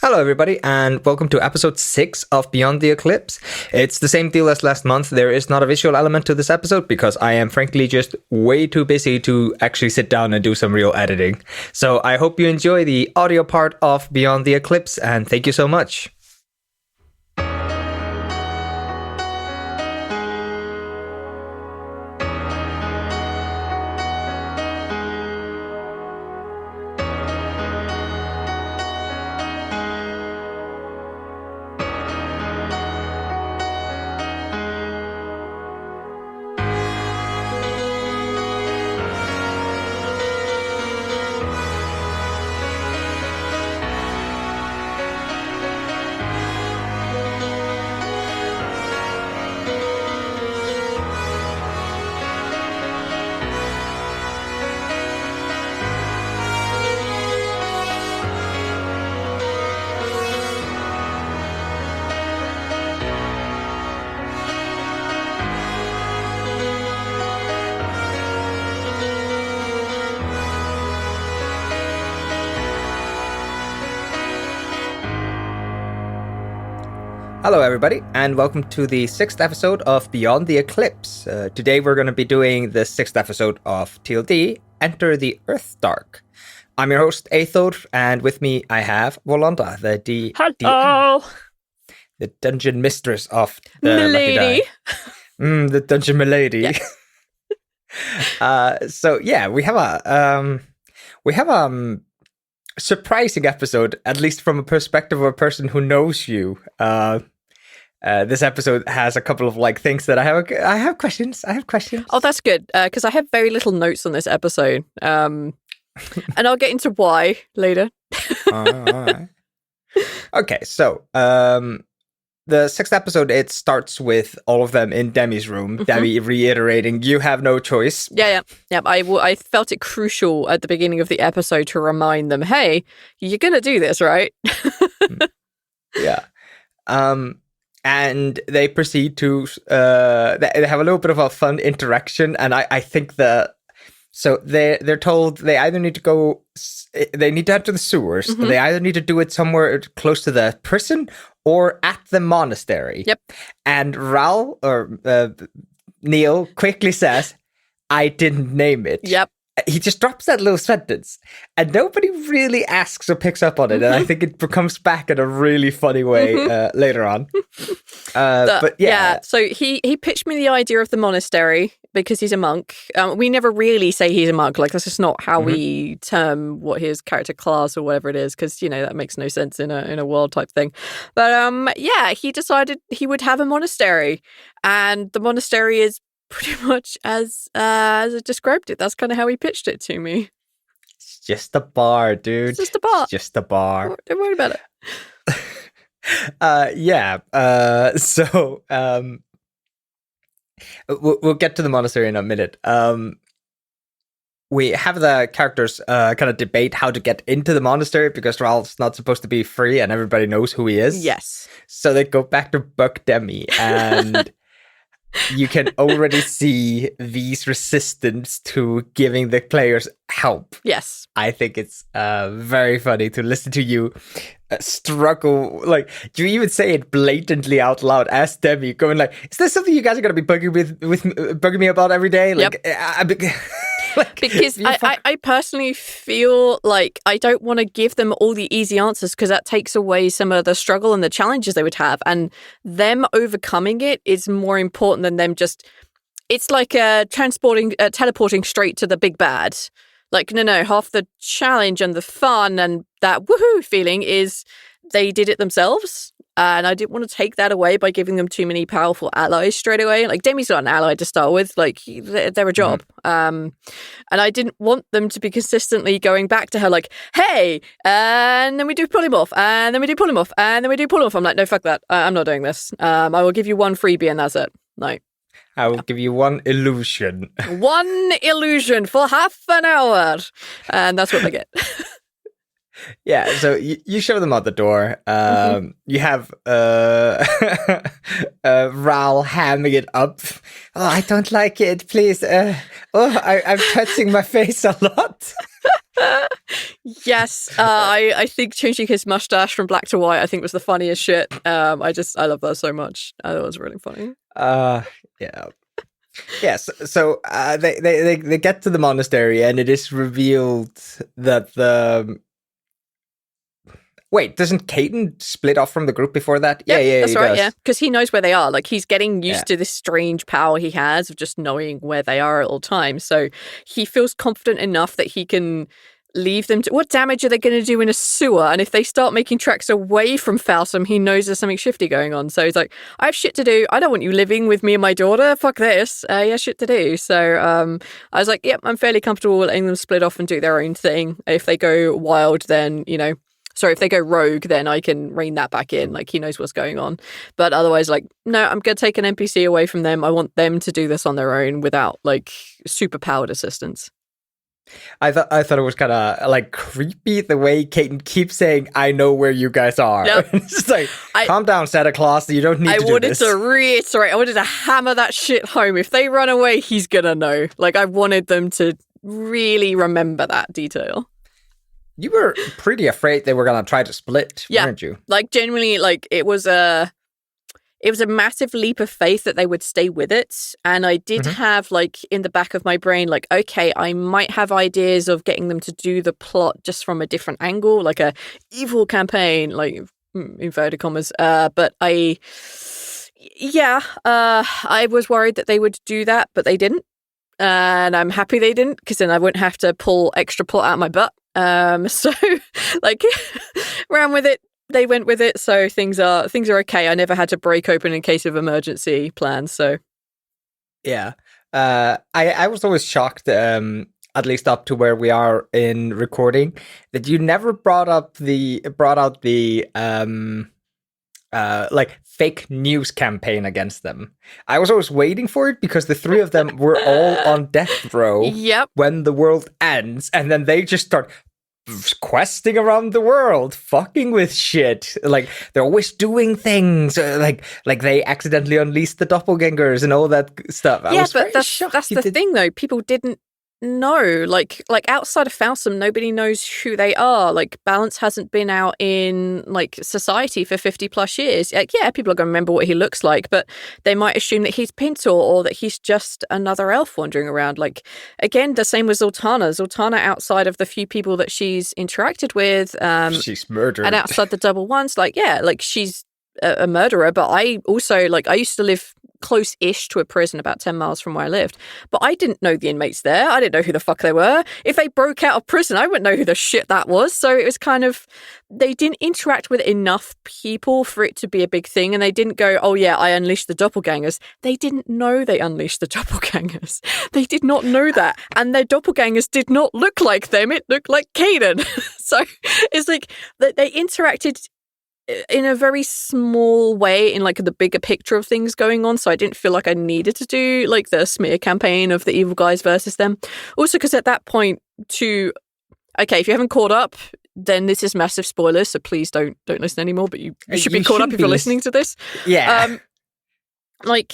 Hello, everybody, and welcome to episode 6 of Beyond the Eclipse. It's the same deal as last month. There is not a visual element to this episode because I am frankly just way too busy to actually sit down and do some real editing. So I hope you enjoy the audio part of Beyond the Eclipse, and thank you so much. Hello, everybody, and welcome to the 6th episode of Beyond the Eclipse. Today we're going to be doing the 6th episode of TLD, Enter the Earthdark. I'm your host, Aethor, and with me I have Volonda, the Dungeon Mistress of the Milady. The Dungeon Milady. Yeah. So yeah, we have a surprising episode, at least from a perspective of a person who knows you. This episode has a couple of things that I have questions. Oh, that's good, because I have very little notes on this episode, and I'll get into why later. All right. Okay, so the 6th episode, it starts with all of them in Demi's room. Mm-hmm. Demi reiterating, "You have no choice." Yeah. I felt it crucial at the beginning of the episode to remind them, "Hey, you're gonna do this, right?" Yeah. And they proceed to they have a little bit of a fun interaction, and I think they're told they either need to they need to enter the sewers. Mm-hmm. They either need to do it somewhere close to the prison or at the monastery. Yep. And Raul or Neil quickly says, "I didn't name it." Yep. He just drops that little sentence, and nobody really asks or picks up on it. Mm-hmm. And I think it comes back in a really funny way later on. But yeah. So he pitched me the idea of the monastery because he's a monk. We never really say he's a monk. That's just not how we term what his character class or whatever it is, because that makes no sense in a world type thing. But he decided he would have a monastery, and the monastery is pretty much as I described it. That's kind of how he pitched it to me. It's just a bar, dude. It's just a bar. It's just a bar. Don't worry about it. So we'll get to the monastery in a minute. We have the characters kind of debate how to get into the monastery because Raul's not supposed to be free and everybody knows who he is. Yes. So they go back to Buck Demi, and you can already see V's resistance to giving the players help. Yes. I think it's very funny to listen to you struggle. You even say it blatantly out loud as Demi, going "Is this something you guys are going to be bugging me about every day?" Because I personally feel like I don't want to give them all the easy answers because that takes away some of the struggle and the challenges they would have, and them overcoming it is more important than them just. It's like teleporting straight to the big bad. No, half the challenge and the fun and that woohoo feeling is they did it themselves. And I didn't want to take that away by giving them too many powerful allies straight away. Demi's not an ally to start with. They're a job. And I didn't want them to be consistently going back to her "Hey," and then we do pull him off, and then we do pull him off, and then we do pull him off. I'm no, fuck that. I'm not doing this. I will give you one freebie and that's it. No. I will give you one illusion. One illusion for half an hour. And that's what they get. Yeah, so you show them out the door. You have Raul hamming it up. "Oh, I don't like it, please. I'm touching my face a lot." Yes, I think changing his mustache from black to white, I think was the funniest shit. I love that so much. I thought it was really funny. Yeah. Yes. So they get to the monastery, and it is revealed that the. Wait, doesn't Caden split off from the group before that? Yep, Yeah, that's he right. does. Yeah, because he knows where they are. Like he's getting used to this strange power he has of just knowing where they are at all times. So he feels confident enough that he can leave them to. What damage are they going to do in a sewer? And if they start making tracks away from Falsum, he knows there's something shifty going on. So he's like, I have shit to do. I don't want you living with me and my daughter. Fuck this. Yeah, shit to do. So I was like, yep, I'm fairly comfortable letting them split off and do their own thing. If they go wild, then, sorry, if they go rogue, then I can rein that back in. Like, he knows what's going on. But otherwise, like, no, I'm going to take an NPC away from them. I want them to do this on their own without, like, super-powered assistance. I thought it was kind of, like, creepy the way Caden keeps saying, I know where you guys are. Yep. It's just like, calm down, Santa Claus. You don't need to do this. I wanted to hammer that shit home. If they run away, he's going to know. Like, I wanted them to really remember that detail. You were pretty afraid they were going to try to split, weren't you? Like, genuinely, like, it was a massive leap of faith that they would stay with it. And I did have, like, in the back of my brain, like, okay, I might have ideas of getting them to do the plot just from a different angle, like a evil campaign, like, inverted commas. But I was worried that they would do that, but they didn't. And I'm happy they didn't, because then I wouldn't have to pull extra plot out of my butt. So like ran with it, they went with it, so things are okay. I never had to break open in case of emergency plans, so yeah. I was always shocked, at least up to where we are in recording, that you never brought out the like fake news campaign against them. I was always waiting for it because the three of them were all on death row when the world ends, and then they just start questing around the world, fucking with shit. Like, they're always doing things, like they accidentally unleashed the doppelgangers and all that stuff. Yeah, but that's the thing, though. People didn't know. Like outside of Falsum, nobody knows who they are. Like, Balance hasn't been out in, like, society for 50 plus years. Like, yeah, people are going to remember what he looks like, but they might assume that he's Pintor or that he's just another elf wandering around. Like, again, the same with Zoltana. Zoltana, outside of the few people that she's interacted with, she's murdered, and outside the double ones, like, yeah, like, she's a murderer. But I also, like, I used to live close-ish to a prison about 10 miles from where I lived, but I didn't know the inmates there. I didn't know who the fuck they were. If they broke out of prison, I wouldn't know who the shit that was. So it was kind of, they didn't interact with enough people for it to be a big thing, and they didn't go, oh yeah, I unleashed the doppelgangers. They didn't know they unleashed the doppelgangers. They did not know that, and their doppelgangers did not look like them. It looked like Caden. So it's like they interacted in a very small way in, like, the bigger picture of things going on, so I didn't feel like I needed to do, like, the smear campaign of the evil guys versus them. Also, because at that point, if you haven't caught up, then this is massive spoilers, so please don't listen anymore, but you should be caught up if you're listening to this. Yeah. Like,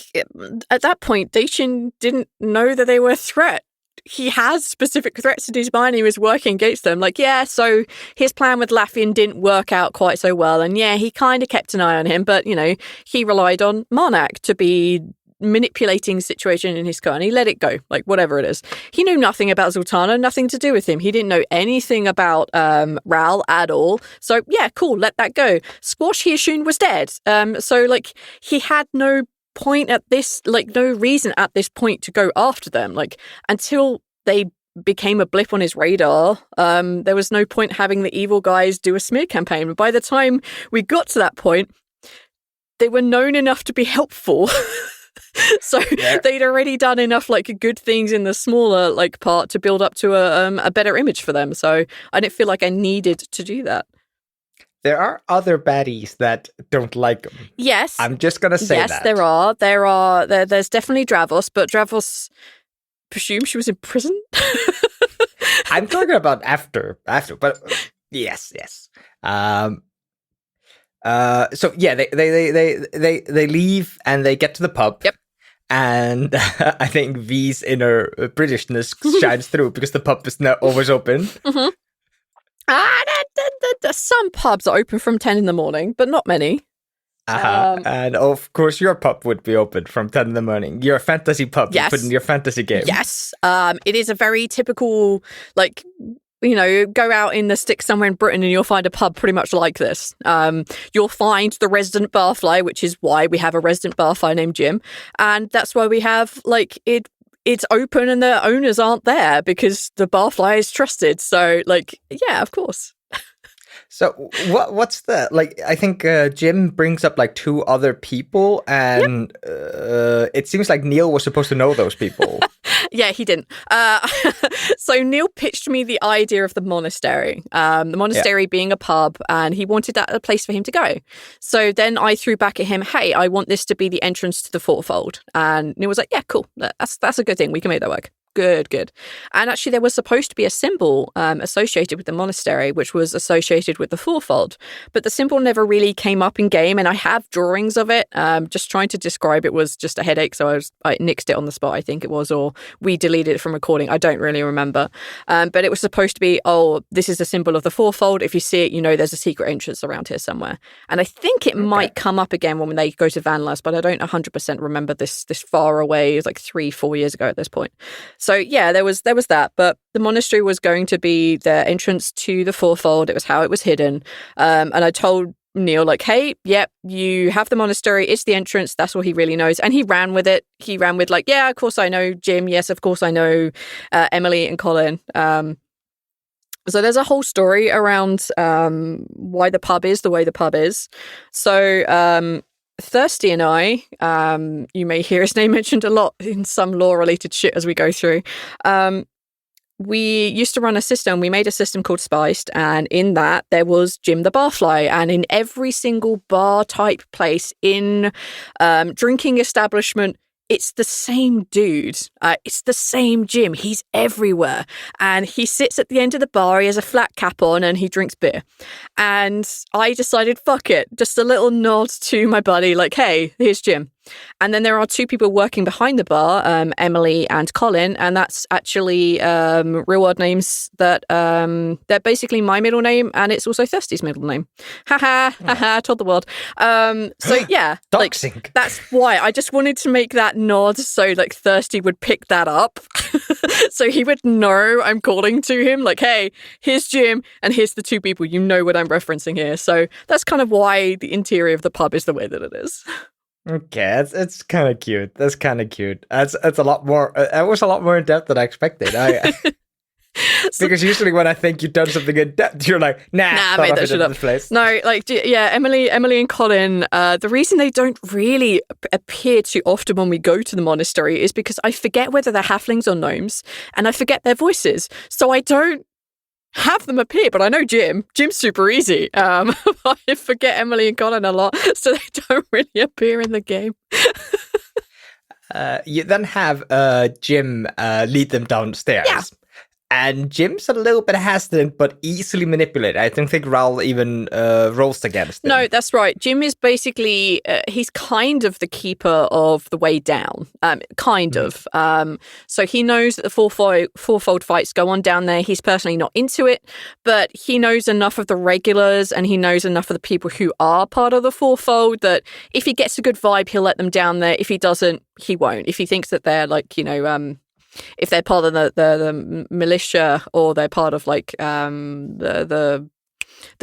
at that point, Daichin didn't know that they were a threat. He has specific threats in his mind. He was working against them. Like, yeah, so his plan with Laffian didn't work out quite so well. And yeah, he kind of kept an eye on him, but, he relied on Marnak to be manipulating the situation in his car, and he let it go, like, whatever it is. He knew nothing about Zoltana, nothing to do with him. He didn't know anything about Ral at all. So yeah, cool, let that go. Squash, he assumed, was dead. So, like, he had no point at this, like, no reason at this point to go after them, like, until they became a blip on his radar. There was no point having the evil guys do a smear campaign. But by the time we got to that point, they were known enough to be helpful. So they'd already done enough, like, good things in the smaller, like, part to build up to a better image for them. So I didn't feel like I needed to do that. There are other baddies that don't like them. Yes. I'm just going to say that. Yes, there are. There's definitely Dravos, but Dravos presumes she was in prison? I'm talking about after, but yes. So yeah, they leave and they get to the pub. Yep. And I think V's inner Britishness shines through because the pub is now always open. Mm-hmm. Some pubs are open from 10 in the morning, but not many. And of course, your pub would be open from 10 in the morning. Your fantasy pub, yes. you put in your fantasy game. Yes. It is a very typical, like, go out in the sticks somewhere in Britain and you'll find a pub pretty much like this. You'll find the resident barfly, which is why we have a resident barfly named Jim. And that's why we have, like, it's open and the owners aren't there because the barfly is trusted. So, like, yeah, of course. So what's the, like, I think Jim brings up like 2 other people and it seems like Neil was supposed to know those people. Yeah, he didn't. So Neil pitched me the idea of the monastery, being a pub, and he wanted that a place for him to go. So then I threw back at him, hey, I want this to be the entrance to the fourfold. And Neil was like, yeah, cool. That's a good thing. We can make that work. Good. And actually, there was supposed to be a symbol associated with the monastery, which was associated with the fourfold. But the symbol never really came up in game, and I have drawings of it. Just trying to describe it was just a headache, so I nixed it on the spot, I think it was, or we deleted it from recording. I don't really remember. But it was supposed to be, this is a symbol of the fourfold. If you see it, there's a secret entrance around here somewhere. And I think it might come up again when they go to Vanlas, but I don't 100% remember this far away. It was like 3-4 years ago at this point. So yeah, there was that, but the monastery was going to be the entrance to the fourfold. It was how it was hidden. And I told Neil, like, hey, yep, you have the monastery. It's the entrance. That's what he really knows. And he ran with it. He ran with like, yeah, of course I know Jim. Yes, of course I know Emily and Colin. So there's a whole story around why the pub is the way the pub is. So Thirsty and I, you may hear his name mentioned a lot in some lore-related shit as we go through. We used to run a system. We made a system called Spiced, and in that there was Jim the Barfly. And in every single bar-type place, in drinking establishment, it's the same dude. It's the same Jim. He's everywhere. And he sits at the end of the bar. He has a flat cap on and he drinks beer. And I decided, fuck it. Just a little nod to my buddy, like, hey, here's Jim. And then there are 2 people working behind the bar, Emily and Colin, and that's actually real world names that they're basically my middle name, and it's also Thirsty's middle name. Haha, told the world. So yeah, like, that's why I just wanted to make that nod so like Thirsty would pick that up, so he would know I'm calling to him. Like, hey, here's Jim, and here's the 2 people. You know what I'm referencing here. So that's kind of why the interior of the pub is the way that it is. Okay, it's kind of cute. That's kind of cute. That's a lot more. It was a lot more in depth than I expected. Because usually when I think you've done something in depth, you're like, nah, I made that shit up. No, like, yeah, Emily and Colin. The reason they don't really appear too often when we go to the monastery is because I forget whether they're halflings or gnomes, and I forget their voices, so I don't have them appear, but I know Jim. Jim's super easy. I forget Emily and Colin a lot, so they don't really appear in the game. You then have Jim lead them downstairs. Yeah. And Jim's a little bit hesitant, but easily manipulated. I don't think Raoul even rolls against him. No, that's right. Jim is basically, he's kind of the keeper of the way down. Kind of. So he knows that the fourfold fights go on down there. He's personally not into it, but he knows enough of the regulars and he knows enough of the people who are part of the fourfold that if he gets a good vibe, he'll let them down there. If he doesn't, he won't. If he thinks that they're like, if they're part of the militia or they're part of like the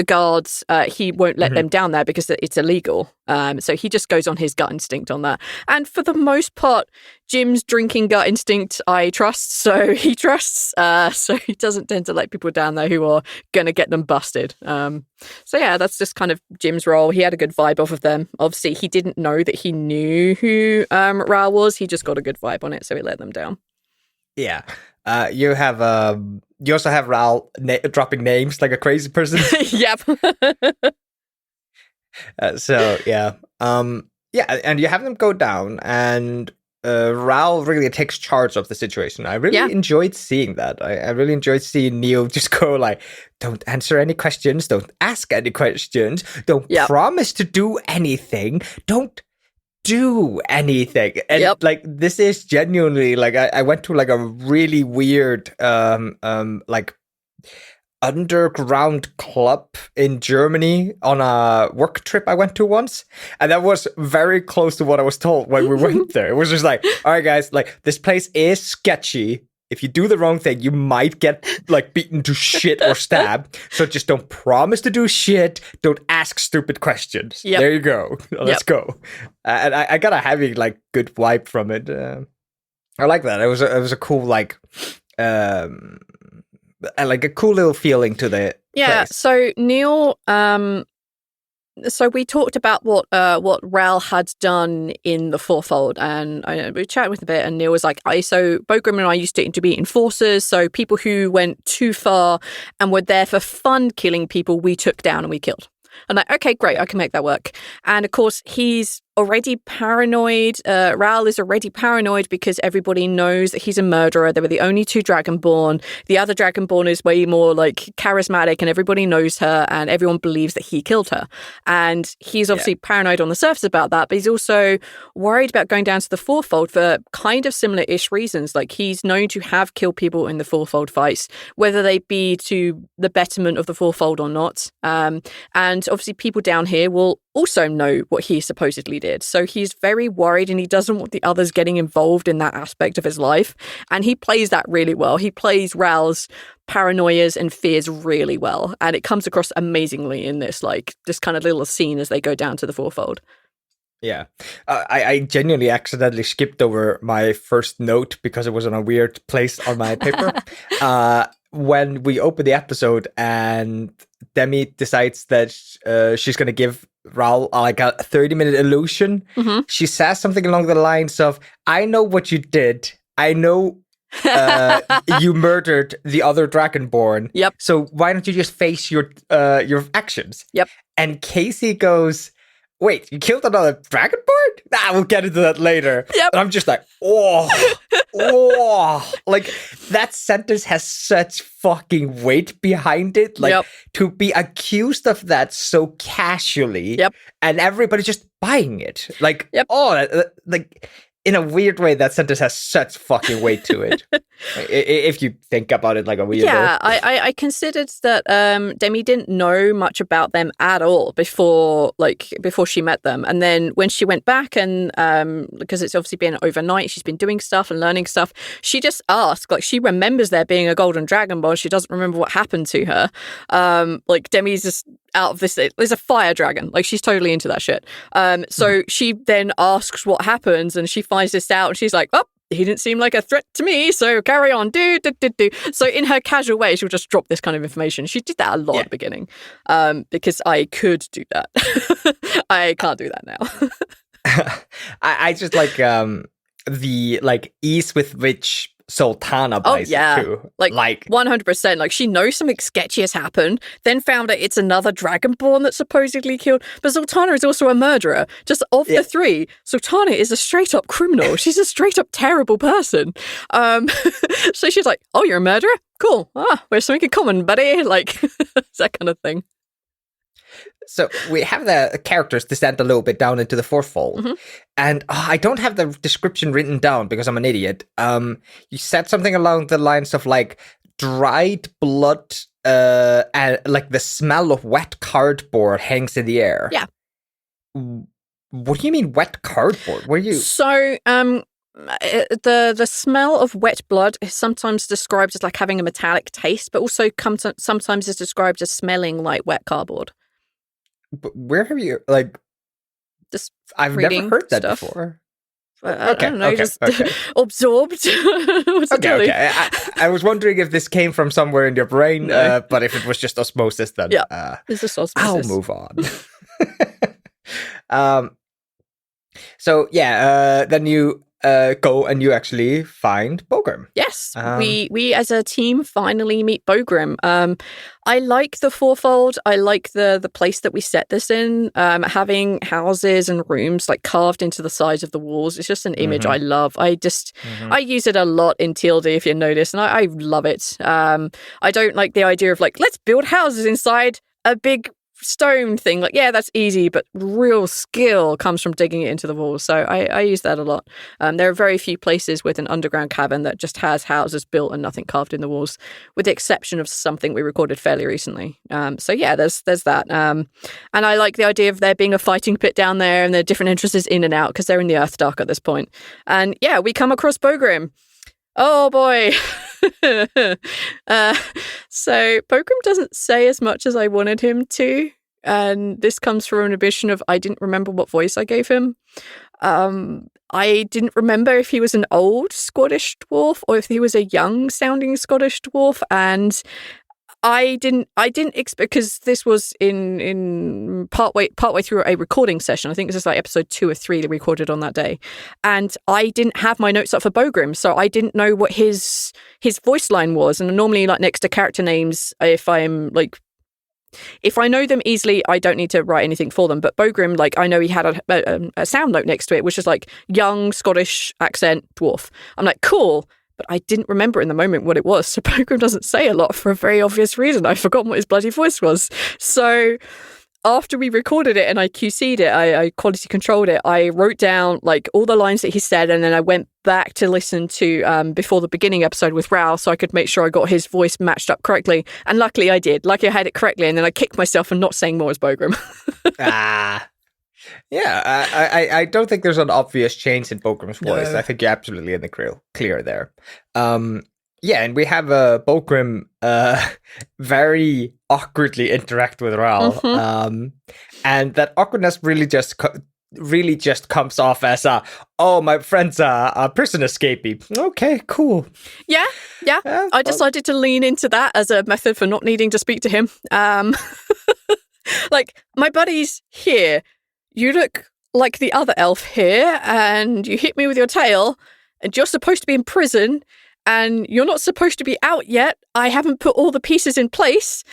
guards, he won't let them down there because it's illegal. So he just goes on his gut instinct on that. And for the most part, Jim's drinking gut instinct I trust, so he trusts. So he doesn't tend to let people down there who are going to get them busted. So yeah, that's just kind of Jim's role. He had a good vibe off of them. Obviously, he didn't know that he knew who Ra was. He just got a good vibe on it, so he let them down. Yeah. You also have Raoul dropping names like a crazy person. Yep. So yeah. Yeah, and you have them go down, and Raoul really takes charge of the situation. I really enjoyed seeing that. I really enjoyed seeing Neil just go like, don't answer any questions, don't ask any questions, don't promise to do anything, don't do anything. And like this is genuinely like I went to like a really weird like underground club in Germany on a work trip I went to once, and that was very close to what I was told when we went there. It was just like, all right guys, like this place is sketchy. If you do the wrong thing, you might get like beaten to shit or stabbed. So just don't promise to do shit. Don't ask stupid questions. There you go. Let's go. And I got a heavy like good vibe from it. I like that. It was a cool like a cool little feeling to the place. So Neil, so we talked about what Ral had done in the Fourfold, and we chatted with a bit, and Neil was like, so Bogrim and I used to be enforcers, so people who went too far and were there for fun killing people, we took down and we killed. I'm like, okay, great, I can make that work. And of course, he's already paranoid. Ral is already paranoid because everybody knows that he's a murderer. They were the only two Dragonborn. The other Dragonborn is way more like charismatic, and everybody knows her, and everyone believes that he killed her. And he's obviously paranoid on the surface about that, but he's also worried about going down to the Fourfold for kind of similar-ish reasons. Like he's known to have killed people in the Fourfold fights, whether they be to the betterment of the Fourfold or not. And obviously people down here will also know what he supposedly did. So he's very worried, and he doesn't want the others getting involved in that aspect of his life. And he plays that really well. He plays Ral's paranoias and fears really well. And it comes across amazingly in this kind of little scene as they go down to the Fourfold. Yeah. I genuinely accidentally skipped over my first note because it was in a weird place on my paper. When we open the episode and Demi decides that she's going to give Ral like a 30-minute illusion, she says something along the lines of, I know what you did. I know you murdered the other Dragonborn. Yep. So why don't you just face your actions? Yep. And Casey goes, wait, you killed another Dragonborn? Nah, we'll get into that later. Yep. And I'm just like, like that sentence has such fucking weight behind it. Like to be accused of that so casually, and everybody just buying it. Like, like in a weird way, that sentence has such fucking weight to it. If you think about it like a weirdo. Yeah, I considered that Demi didn't know much about them at all before she met them. And then when she went back, and because it's obviously been overnight, she's been doing stuff and learning stuff, she just asked, like she remembers there being a golden dragonborn. She doesn't remember what happened to her. Like Demi's just out of this. There's a fire dragon. Like she's totally into that shit. So she then asks what happens, and she finds this out, and she's like, oh, he didn't seem like a threat to me, so carry on. Do. So in her casual way, she'll just drop this kind of information. She did that a lot at the beginning, because I could do that. I can't do that now. I just like the like ease with which Sultana buys it too. Like 100%. Like she knows something sketchy has happened, then found out it's another Dragonborn that supposedly killed. But Sultana is also a murderer. Just of the three, Sultana is a straight up criminal. She's a straight up terrible person. So she's like, oh, you're a murderer? Cool. We have something in common, buddy. Like that kind of thing. So we have the characters descend a little bit down into the Fourfold, and I don't have the description written down because I'm an idiot. You said something along the lines of like dried blood, and like the smell of wet cardboard hangs in the air. Yeah. What do you mean wet cardboard? Were you so? The smell of wet blood is sometimes described as like having a metallic taste, but also sometimes is described as smelling like wet cardboard. But where have you like? Just I've never heard that before. I don't know, absorbed. Okay. I was wondering if this came from somewhere in your brain, but if it was just osmosis, then it's just osmosis. I'll move on. So then you go and you actually find Bogrim. Yes, we as a team finally meet Bogrim. I like the Fourfold. I like the place that we set this in. Having houses and rooms like carved into the sides of the walls. It's just an image I love. I use it a lot in TLD, if you notice, and I love it. I don't like the idea of like, let's build houses inside a big stone thing, like, yeah, that's easy, but real skill comes from digging it into the walls. So I use that a lot. There are very few places with an underground cavern that just has houses built and nothing carved in the walls, with the exception of something we recorded fairly recently. So yeah, there's that. And I like the idea of there being a fighting pit down there and there are different entrances in and out because they're in the Earthdark at this point. And yeah, we come across Bogrim. Oh boy. So Bogrim doesn't say as much as I wanted him to, and this comes from an admission of I didn't remember what voice I gave him. I didn't remember if he was an old Scottish dwarf or if he was a young sounding Scottish dwarf, and I didn't expect, because this was in partway through a recording session. I think this is like episode 2 or 3 that we recorded on that day, and I didn't have my notes up for Bogrim, so I didn't know what his voice line was. And normally, like next to character names, if I know them easily, I don't need to write anything for them. But Bogrim, like, I know he had a sound note next to it, which is like young Scottish accent dwarf. I'm like, cool. But I didn't remember in the moment what it was. So Bogrim doesn't say a lot for a very obvious reason. I've forgotten what his bloody voice was. So after we recorded it and I QC'd it, I quality controlled it, I wrote down like all the lines that he said, and then I went back to listen to before the beginning episode with Raoul so I could make sure I got his voice matched up correctly. And luckily I did. Luckily I had it correctly, and then I kicked myself for not saying more as Bogrim. Yeah, I don't think there's an obvious change in Bogrim's voice. I think you're absolutely in the clear there. Yeah, and we have Bogrim very awkwardly interact with Raoul. And that awkwardness really just comes off as my friend's a prison escapee. Okay, cool. Yeah. I decided to lean into that as a method for not needing to speak to him. Like, my buddy's here. You look like the other elf here, and you hit me with your tail, and you're supposed to be in prison, and you're not supposed to be out yet. I haven't put all the pieces in place.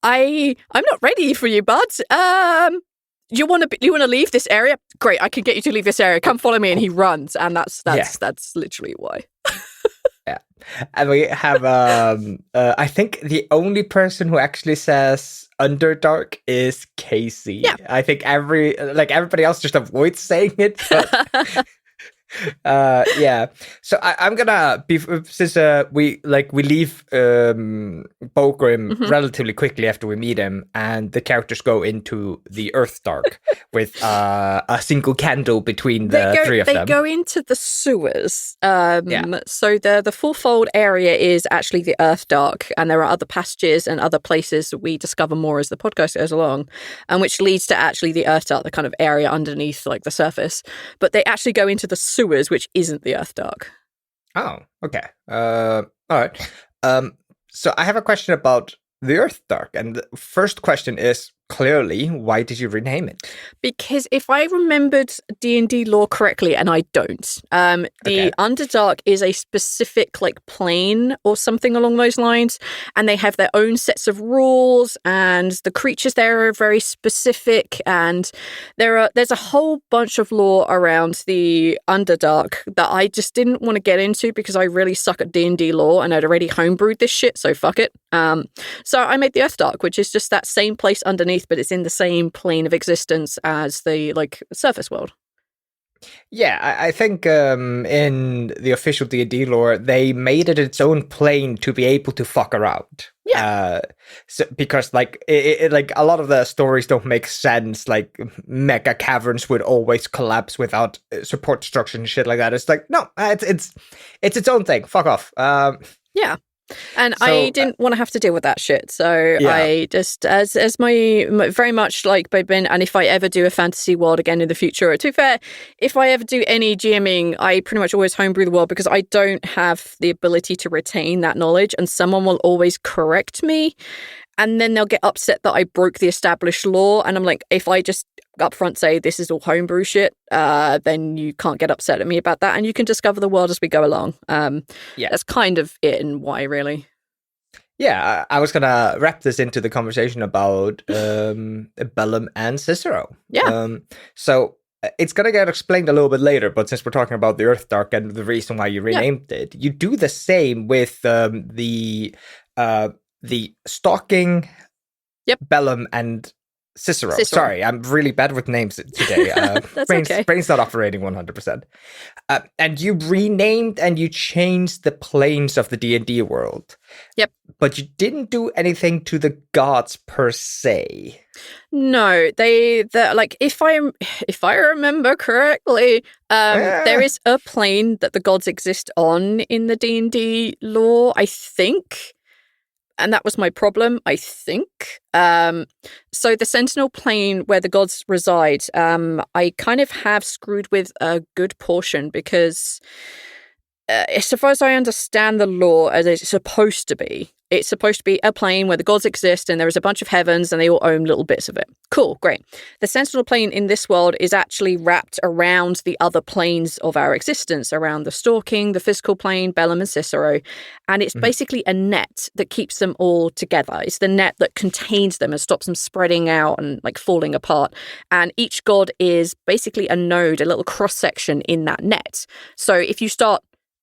I'm not ready for you, bud. You want to leave this area? Great, I can get you to leave this area. Come follow me. And he runs, and that's literally why. Yeah. And we have I think the only person who actually says Underdark is Casey. Yeah. I think everybody else just avoids saying it. But yeah. So I'm gonna since we leave Bogrim relatively quickly after we meet him, and the characters go into the Earthdark with a single candle between the three of them. They go into the sewers. So the fourfold area is actually the Earthdark, and there are other passages and other places that we discover more as the podcast goes along, and which leads to actually the Earthdark, the kind of area underneath like the surface. But they actually go into the sewers, which isn't the Earthdark. Oh, okay. All right. So I have a question about the Earthdark, and the first question is clearly, why did you rename it? Because if I remembered D&D lore correctly, and I don't, the Underdark is a specific like plane or something along those lines, and they have their own sets of rules, and the creatures there are very specific, and there's a whole bunch of lore around the Underdark that I just didn't want to get into because I really suck at D&D lore, and I'd already homebrewed this shit, so fuck it. So I made the Earthdark, which is just that same place underneath, but it's in the same plane of existence as the like surface world. Yeah, I think in the official D&D lore, they made it its own plane to be able to fuck around. Yeah. So, because like it like a lot of the stories don't make sense. Like mega caverns would always collapse without support structure and shit like that. It's like no, it's its own thing. Fuck off. Yeah. And so, I didn't want to have to deal with that shit. So yeah. I just, as my very much like been, and if I ever do a fantasy world again in the future, to be fair, if I ever do any GMing, I pretty much always homebrew the world because I don't have the ability to retain that knowledge, and someone will always correct me. And then they'll get upset that I broke the established law. And I'm like, if I just up front say this is all homebrew shit, then you can't get upset at me about that. And you can discover the world as we go along. That's kind of it and why, really. Yeah, I was going to wrap this into the conversation about Bellum and Cicero. Yeah. So it's going to get explained a little bit later, but since we're talking about the Earthdark and the reason why you renamed it, you do the same with the stalking Bellum and Cicero. Cicero. Sorry, I'm really bad with names today. That's okay. Brain's not operating 100%. And you renamed and you changed the planes of the D&D world. Yep. But you didn't do anything to the gods per se. No, they like if I remember correctly, there is a plane that the gods exist on in the D&D lore, I think. And that was my problem, I think. So the Sentinel plane where the gods reside, I kind of have screwed with a good portion because as far as I understand the lore as it's supposed to be a plane where the gods exist and there is a bunch of heavens and they all own little bits of it. Cool, great. The Sentinel plane in this world is actually wrapped around the other planes of our existence, around the Stalking, the Physical plane, Bellum and Cicero. And it's basically a net that keeps them all together. It's the net that contains them and stops them spreading out and like falling apart. And each god is basically a node, a little cross-section in that net. So if you start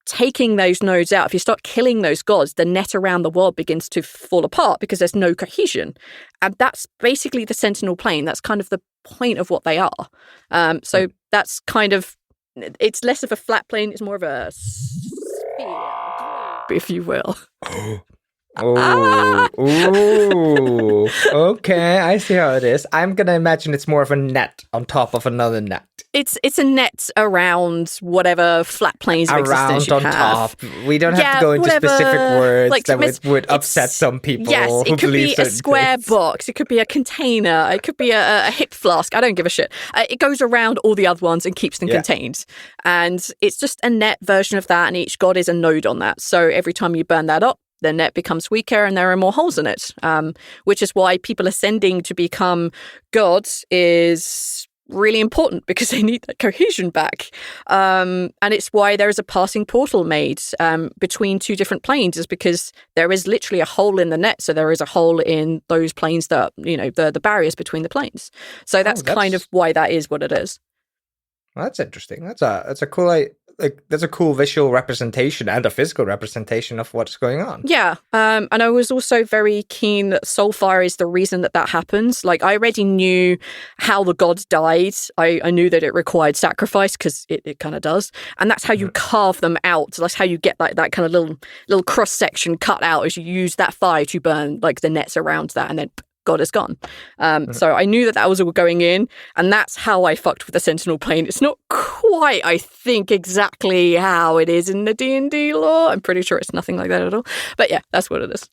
taking those nodes out, if you start killing those gods, the net around the world begins to fall apart because there's no cohesion. And that's basically the Sentinel plane. That's kind of the point of what they are. So that's kind of, it's less of a flat plane, it's more of a sphere, if you will. Ooh, okay, I see how it is. I'm gonna imagine it's more of a net on top of another net. It's a net around whatever flat planes of existence you on have. Top. We don't have to go into specific words like, that would upset some people. Yes, it could be a square box. It could be a container. It could be a hip flask. I don't give a shit. It goes around all the other ones and keeps them contained. And it's just a net version of that, and each god is a node on that. So every time you burn that up, the net becomes weaker and there are more holes in it, which is why people ascending to become gods is really important because they need that cohesion back. And it's why there is a passing portal made between two different planes, is because there is literally a hole in the net. So there is a hole in those planes that, you know, the barriers between the planes. So that's kind of why that is what it is. Well, that's interesting. That's a cool that's a cool visual representation and a physical representation of what's going on. Yeah, and I was also very keen that Soulfire is the reason that happens. Like, I already knew how the gods died. I knew that it required sacrifice, because it kind of does. And that's how you carve them out. So that's how you get that kind of little cross-section cut out, is you use that fire to burn, like, the nets around that, and then God is gone. So I knew that was all going in, and that's how I fucked with the Sentinel plane. It's not quite, I think, exactly how it is in the D&D lore. I'm pretty sure it's nothing like that at all. But yeah, that's what it is.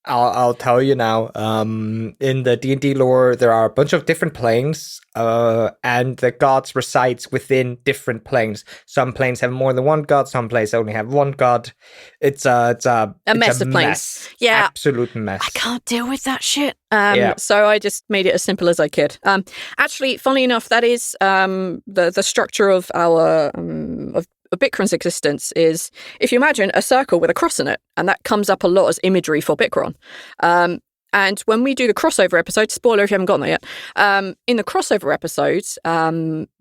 I'll tell you now. In the D&D lore, there are a bunch of different planes, and the gods resides within different planes. Some planes have more than one god. Some planes only have one god. It's a mess of planes. Yeah, absolute mess. I can't deal with that shit. So I just made it as simple as I could. Actually, funnily enough, that is the structure of our of Bikron's existence is, if you imagine a circle with a cross in it, and that comes up a lot as imagery for Bikron. And when we do the crossover episode, spoiler if you haven't gotten there yet, in the crossover episodes,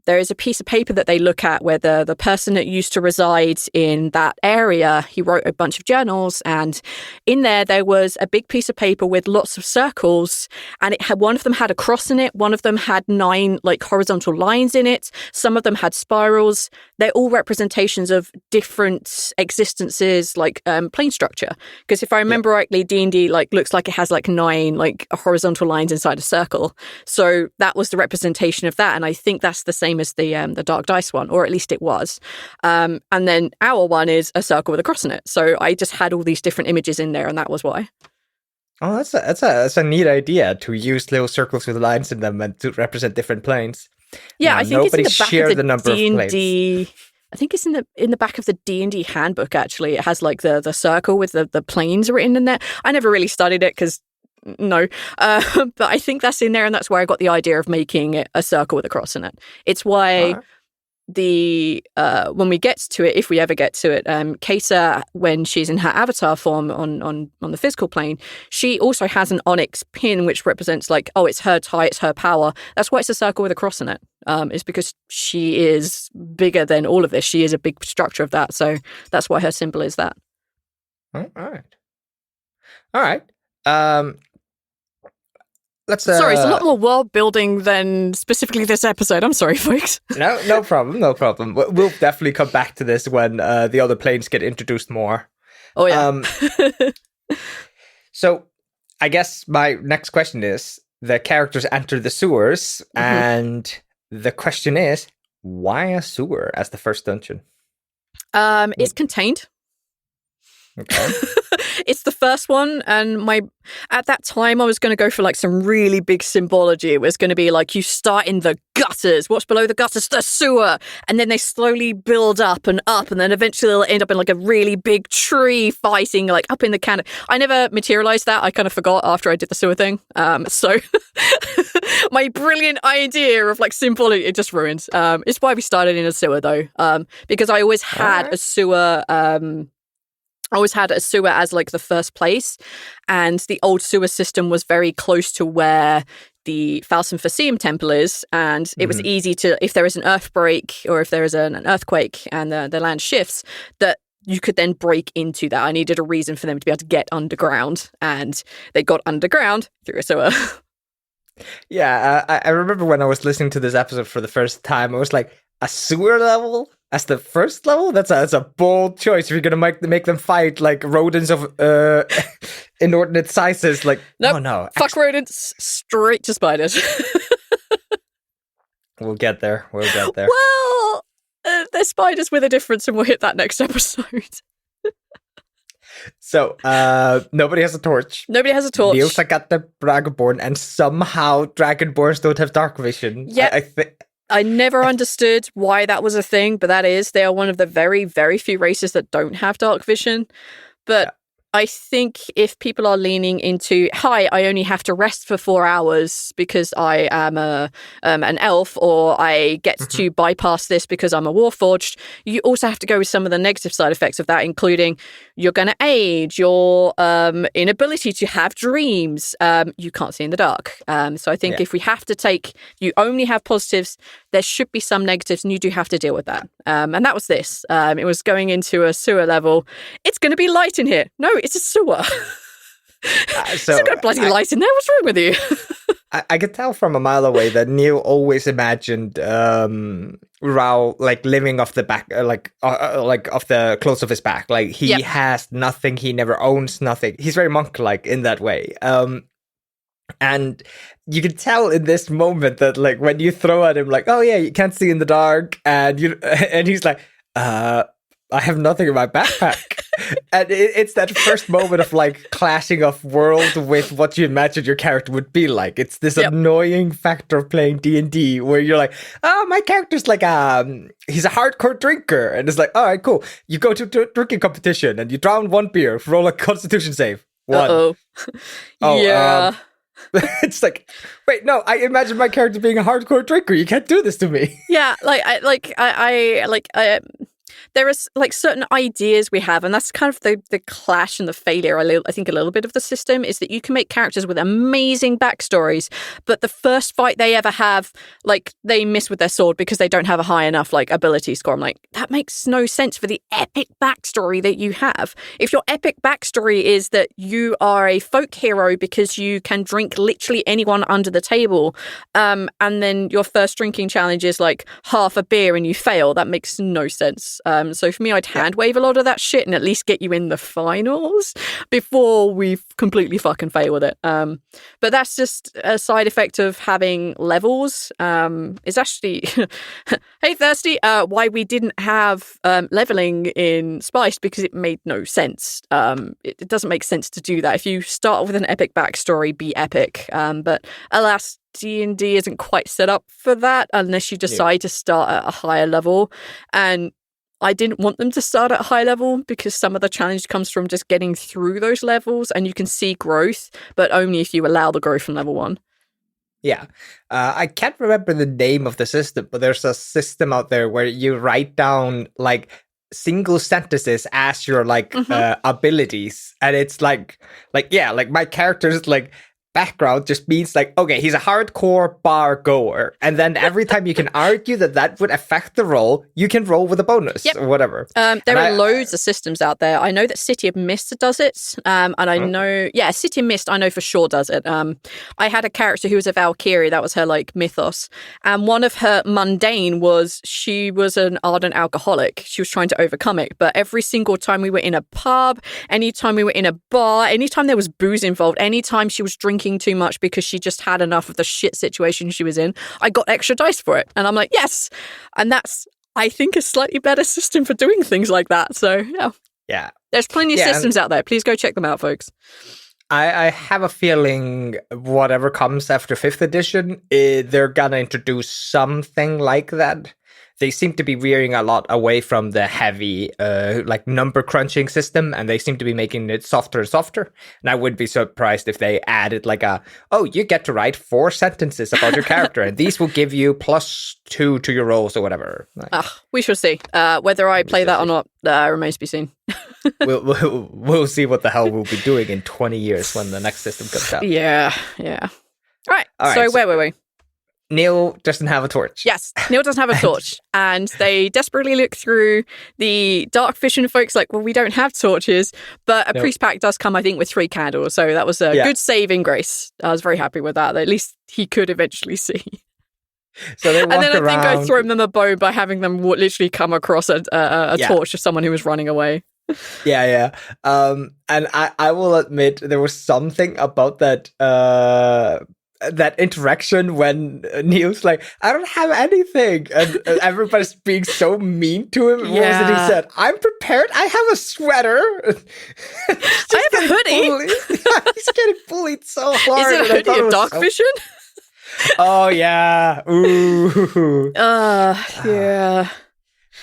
there is a piece of paper that they look at where the person that used to reside in that area, he wrote a bunch of journals, and in there was a big piece of paper with lots of circles, and it had, one of them had a cross in it, one of them had 9 like horizontal lines in it, some of them had spirals. They're all representations of different existences, like plane structure. Because if I remember rightly, D&D like looks like it has like 9 like horizontal lines inside a circle. So that was the representation of that, and I think that's the same as the Dark Dice one, or at least it was. And then our one is a circle with a cross in it. So I just had all these different images in there, and that was why. Oh, that's a neat idea, to use little circles with lines in them and to represent different planes. Yeah, I think it's in the back of the number D&D. Of I think it's in the back of the D&D handbook. Actually, it has like the circle with the planes written in there. I never really studied it because. No, but I think that's in there, and that's where I got the idea of making it a circle with a cross in it. It's why when we get to it, if we ever get to it, Kesa, when she's in her avatar form on the physical plane, she also has an onyx pin which represents like, oh, it's her tie, it's her power. That's why it's a circle with a cross in it. It's because she is bigger than all of this. She is a big structure of that, so that's why her symbol is that. All right. let's. Sorry, it's a lot more world building than specifically this episode. I'm sorry, folks. No problem. We'll definitely come back to this when the other planes get introduced more. Oh yeah. So, I guess my next question is: the characters enter the sewers, and the question is, why a sewer as the first dungeon? It's contained. Okay. It's the first one, and at that time I was going to go for like some really big symbology. It was going to be like you start in the gutters. What's below the gutters? The sewer, and then they slowly build up, and then eventually they'll end up in like a really big tree fighting like up in the cannon. I never materialized that. I kind of forgot after I did the sewer thing. So my brilliant idea of like symbology, it just ruined. It's why we started in a sewer though, because I always had a sewer. I always had a sewer as like the first place, and the old sewer system was very close to where the Falsum Facium temple is, and it was easy to, if there is an earthquake or if there is an earthquake and the land shifts, that you could then break into that. I needed a reason for them to be able to get underground, and they got underground through a sewer. Yeah, I remember when I was listening to this episode for the first time, I was like, a sewer level as the first level? That's a bold choice if you're gonna make them fight like rodents of inordinate sizes. Like, nope, oh no, fuck rodents, straight to spiders. We'll get there. Well, they're spiders with a difference, and we'll hit that next episode. So, nobody has a torch. Nobody has a torch. Neilsa got the Dragonborn, and somehow Dragonborns don't have dark vision. Yeah. I never understood why that was a thing, but that is. They are one of the very, very few races that don't have dark vision. But I think if people are leaning into, I only have to rest for 4 hours because I am an elf, or I get to bypass this because I'm a warforged, you also have to go with some of the negative side effects of that, including you're going to age, your inability to have dreams, you can't see in the dark. So I think if we have to you only have positives, there should be some negatives, and you do have to deal with that. And that was this. It was going into a sewer level. It's going to be light in here. No, it's a sewer. There's no bloody light in there. What's wrong with you? I could tell from a mile away that Neil always imagined Rao like living off the back, like off the clothes of his back. Like he has nothing. He never owns nothing. He's very monk-like in that way. And you can tell in this moment that like when you throw at him, like, oh yeah, you can't see in the dark, and he's like, I have nothing in my backpack. And it's that first moment of like clashing of world with what you imagine your character would be like. It's this annoying factor of playing D&D where you're like, oh, my character's like he's a hardcore drinker, and it's like, all right, cool. You go to a drinking competition and you drown 1 beer, roll a Constitution save. 1. Oh, yeah. It's like, wait, no, I imagine my character being a hardcore drinker. You can't do this to me. Yeah, there is like certain ideas we have, and that's kind of the clash and the failure. I think a little bit of the system is that you can make characters with amazing backstories, but the first fight they ever have, like they miss with their sword because they don't have a high enough like ability score. I'm like, that makes no sense for the epic backstory that you have. If your epic backstory is that you are a folk hero because you can drink literally anyone under the table, and then your first drinking challenge is like half a beer and you fail, that makes no sense. So for me, I'd hand wave a lot of that shit and at least get you in the finals before we completely fucking fail with it. But that's just a side effect of having levels. It's actually, hey Thirsty, why we didn't have leveling in Spiced, because it made no sense. It doesn't make sense to do that. If you start with an epic backstory, be epic. But alas, D&D isn't quite set up for that unless you decide to start at a higher level. And I didn't want them to start at a high level because some of the challenge comes from just getting through those levels, and you can see growth, but only if you allow the growth from level 1. Yeah. I can't remember the name of the system, but there's a system out there where you write down like single sentences as your like abilities, and it's like my character's like background just means like, okay, he's a hardcore bar goer. And then every time you can argue that would affect the roll, you can roll with a bonus or whatever. There are loads of systems out there. I know that City of Mist does it. And I know, City of Mist, I know for sure does it. I had a character who was a Valkyrie. That was her like mythos. And one of her mundane was she was an ardent alcoholic. She was trying to overcome it. But every single time we were in a pub, anytime we were in a bar, anytime there was booze involved, anytime she was drinking too much because she just had enough of the shit situation she was in, I got extra dice for it. And I'm like, yes. And that's, I think, a slightly better system for doing things like that. So, yeah. There's plenty of systems out there. Please go check them out, folks. I have a feeling whatever comes after 5th edition, they're gonna introduce something like that. They seem to be veering a lot away from the heavy, like number crunching system, and they seem to be making it softer and softer. And I wouldn't be surprised if they added like you get to write 4 sentences about your character, and these will give you +2 to your rolls or whatever. Like, we shall see. Whether I play that or not remains to be seen. we'll see what the hell we'll be doing in 20 years when the next system comes out. Yeah. All right. So where were we? Neil doesn't have a torch. Yes, Neil doesn't have a torch. And they desperately look through the dark vision folks like, well, we don't have torches. But a priest pack does come, I think, with 3 candles. So that was a good saving grace. I was very happy with that. At least he could eventually see. So they walk and then I think around. I threw them a bone by having them literally come across a torch of someone who was running away. Yeah. And I will admit there was something about that that interaction when Neil's like, I don't have anything, and everybody's being so mean to him. What was it he said? I'm prepared. I have a sweater. I have a hoodie. He's getting bullied so hard. Is it a hoodie of dark vision? Oh yeah. Ooh. Yeah.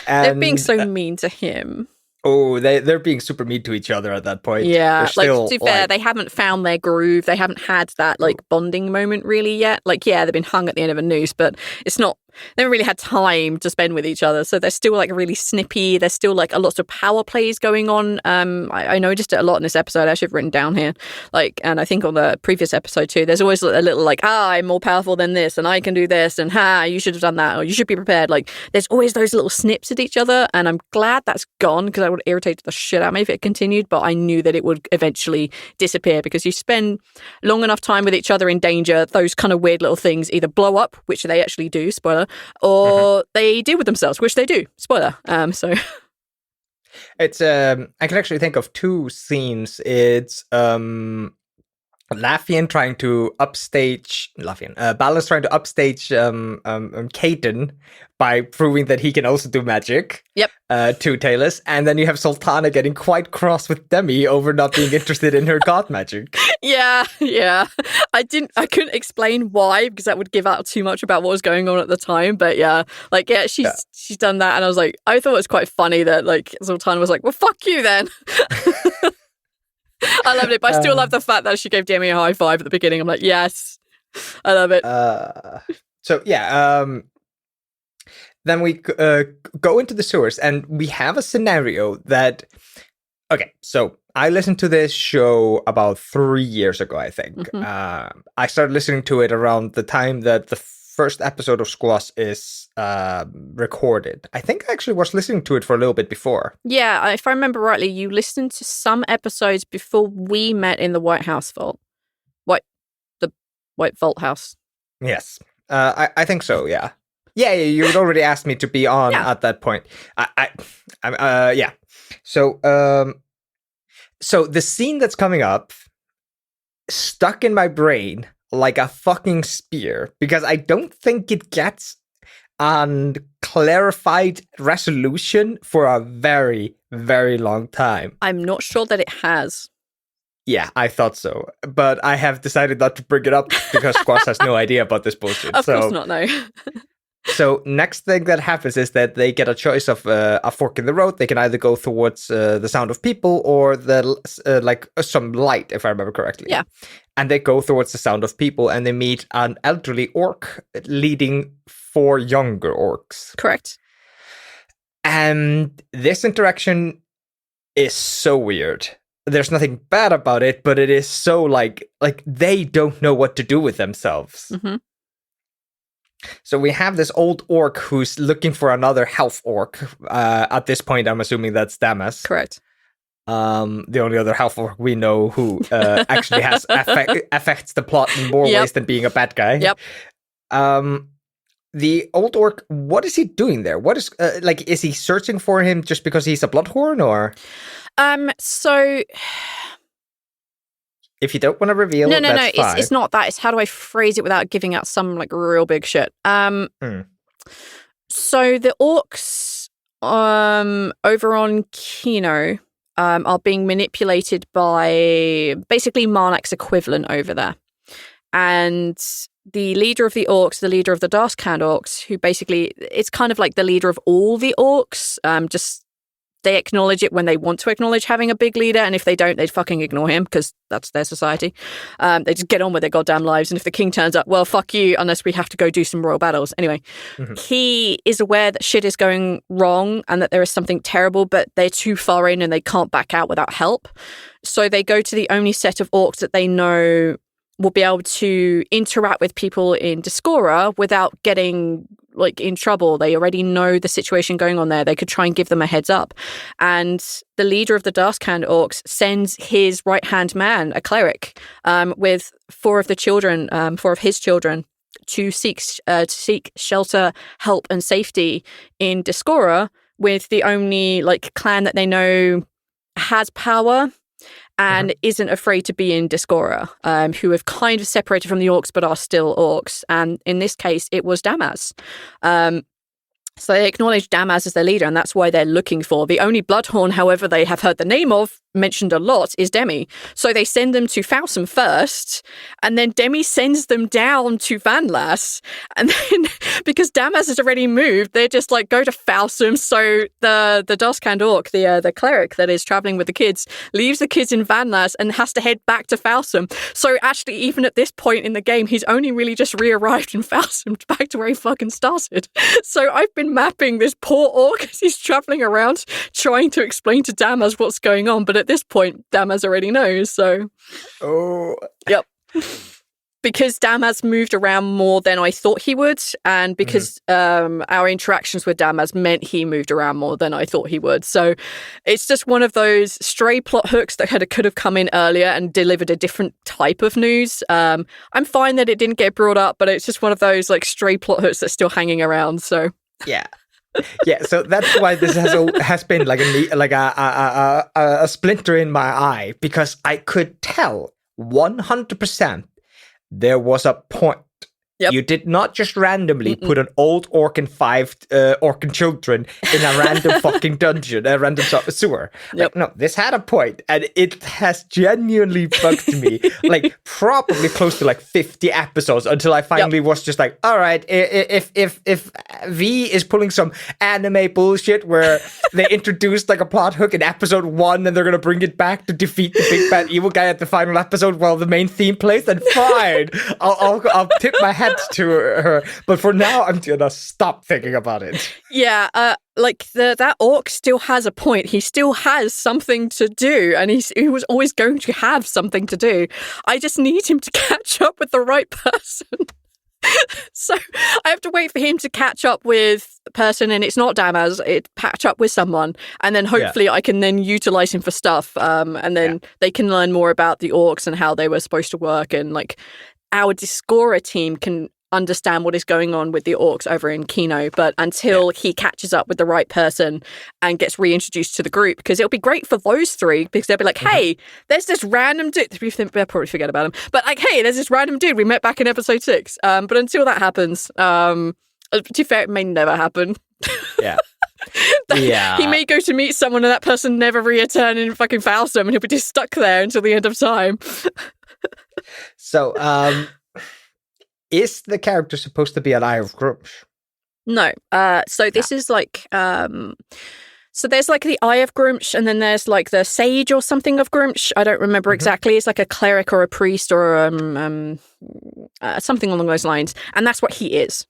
And, they're being so mean to him. Oh, they're being super mean to each other at that point. Yeah, to be fair, they haven't found their groove. They haven't had that bonding moment really yet. Like, yeah, they've been hung at the end of a noose, but it's not. They haven't really had time to spend with each other, so they're still really snippy. There's still a lot of power plays going on. I noticed it a lot in this episode. I actually have written down here, and I think on the previous episode too. There's always a little I'm more powerful than this, and I can do this, and you should have done that, or you should be prepared. There's always those little snips at each other, and I'm glad that's gone because I would irritate the shit out of me if it continued. But I knew that it would eventually disappear because you spend long enough time with each other in danger, those kind of weird little things either blow up, which they actually do. Spoiler. Or they deal with themselves, which they do. Spoiler. So it's I can actually think of 2 scenes. It's Ballas trying to upstage Caden by proving that he can also do magic. Yep. To Talus, and then you have Sultana getting quite cross with Demi over not being interested in her god magic. Yeah. I couldn't explain why because that would give out too much about what was going on at the time. But she's done that, and I was like, I thought it was quite funny that Sultana was like, well, fuck you then. I loved it, but I still love the fact that she gave Demi a high five at the beginning. I'm like, yes, I love it. Then we go into the sewers, and we have a scenario that. Okay, so I listened to this show about 3 years ago, I think. Mm-hmm. I started listening to it around the time that the first episode of Squash is recorded. I think I actually was listening to it for a little bit before. Yeah, if I remember rightly, you listened to some episodes before we met in the White House Vault. The White Vault House. Yes, I think so, yeah. Yeah, you had already asked me to be on at that point. Yeah. So the scene that's coming up stuck in my brain like a fucking spear because I don't think it gets a clarified resolution for a very, very long time. I'm not sure that it has. Yeah, I thought so. But I have decided not to bring it up because Squash has no idea about this bullshit. Of course not, no. So next thing that happens is that they get a choice of a fork in the road. They can either go towards the sound of people or some light, if I remember correctly. Yeah. And they go towards the sound of people, and they meet an elderly orc leading 4 younger orcs. Correct. And this interaction is so weird. there's nothing bad about it, but it is so like they don't know what to do with themselves. Mm-hmm. So we have this old orc who's looking for another half orc. At this point, I'm assuming that's Damas. Correct. The only other half orc we know who actually has affects the plot in more ways than being a bad guy. Yep. The old orc, what is he doing there? What is is he searching for him just because he's a bloodhorn, or? So if you don't want to reveal, no, fine. it's not that. It's how do I phrase it without giving out some like real big shit. So the orcs over on Kino are being manipulated by basically Marnak's equivalent over there. And the leader of the orcs, the leader of the Darkscand orcs, who basically, it's kind of like the leader of all the orcs, just they acknowledge it when they want to acknowledge having a big leader, and if they don't, they fucking ignore him, because that's their society. They just get on with their goddamn lives, and if the king turns up, well, fuck you, unless we have to go do some royal battles. Anyway, he is aware that shit is going wrong, and that there is something terrible, but they're too far in, and they can't back out without help. So they go to the only set of orcs that they know will be able to interact with people in Discora without getting like in trouble. They already know the situation going on there. They could try and give them a heads up. And the leader of the Darkscand orcs sends his right-hand man, a cleric, with four of his children, to seek shelter, help, and safety in Discora, with the only like clan that they know has power and isn't afraid to be in Discora, who have kind of separated from the orcs but are still orcs. And in this case, it was Damas. So they acknowledge Damas as their leader, and that's why they're looking for. The only Bloodhorn, however, they have heard the name of, mentioned a lot, is Demi. So they send them to Fausum first, and then Demi sends them down to Vanlas. And then, because Damas has already moved, they're just like, go to Fausum. So the Darkscand orc, the cleric that is traveling with the kids, leaves the kids in Vanlas and has to head back to Fausum. So actually, even at this point in the game, he's only really just re-arrived in Fausum, back to where he fucking started. So I've been mapping this poor orc as he's traveling around trying to explain to Damas what's going on, but at this point Damas already knows. So yep, because Damas moved around more than I thought he would, and because our interactions with Damas meant he moved around more than I thought he would. So it's just one of those stray plot hooks that could have come in earlier and delivered a different type of news. I'm fine that it didn't get brought up, but it's just one of those like stray plot hooks that's still hanging around. So yeah. So that's why this has been like a splinter in my eye, because I could tell 100% there was a point. Yep. You did not just randomly put an old orc and 5 orc children in a random fucking dungeon, a random sewer. Yep. Like, no, this had a point, and it has genuinely bugged me, like probably close to like 50 episodes, until I finally was just like, all right, if V is pulling some anime bullshit where they introduced like a plot hook in episode 1 and they're gonna bring it back to defeat the big bad evil guy at the final episode while the main theme plays, then fine, I'll tip my hat to her, but for now I'm gonna stop thinking about it. Yeah, like that orc still has a point. He still has something to do, and he was always going to have something to do. I just need him to catch up with the right person. So I have to wait for him to catch up with the person, and it's not Damas, it catch up with someone, and then hopefully I can then utilize him for stuff, and then they can learn more about the orcs and how they were supposed to work, and like our Discora team can understand what is going on with the orcs over in Kino, but until he catches up with the right person and gets reintroduced to the group, because it'll be great for those three, because they'll be like, hey, there's this random dude, they'll probably forget about him, but like, hey, there's this random dude we met back in episode 6, but until that happens, to be fair, it may never happen. He may go to meet someone and that person never return in fucking Fausum, and he'll be just stuck there until the end of time. So, is the character supposed to be an Eye of Grumsh? No. So this is like, so there's like the Eye of Grumsh, and then there's like the Sage or something of Grumsh. I don't remember exactly. It's like a cleric or a priest or something along those lines. And that's what he is.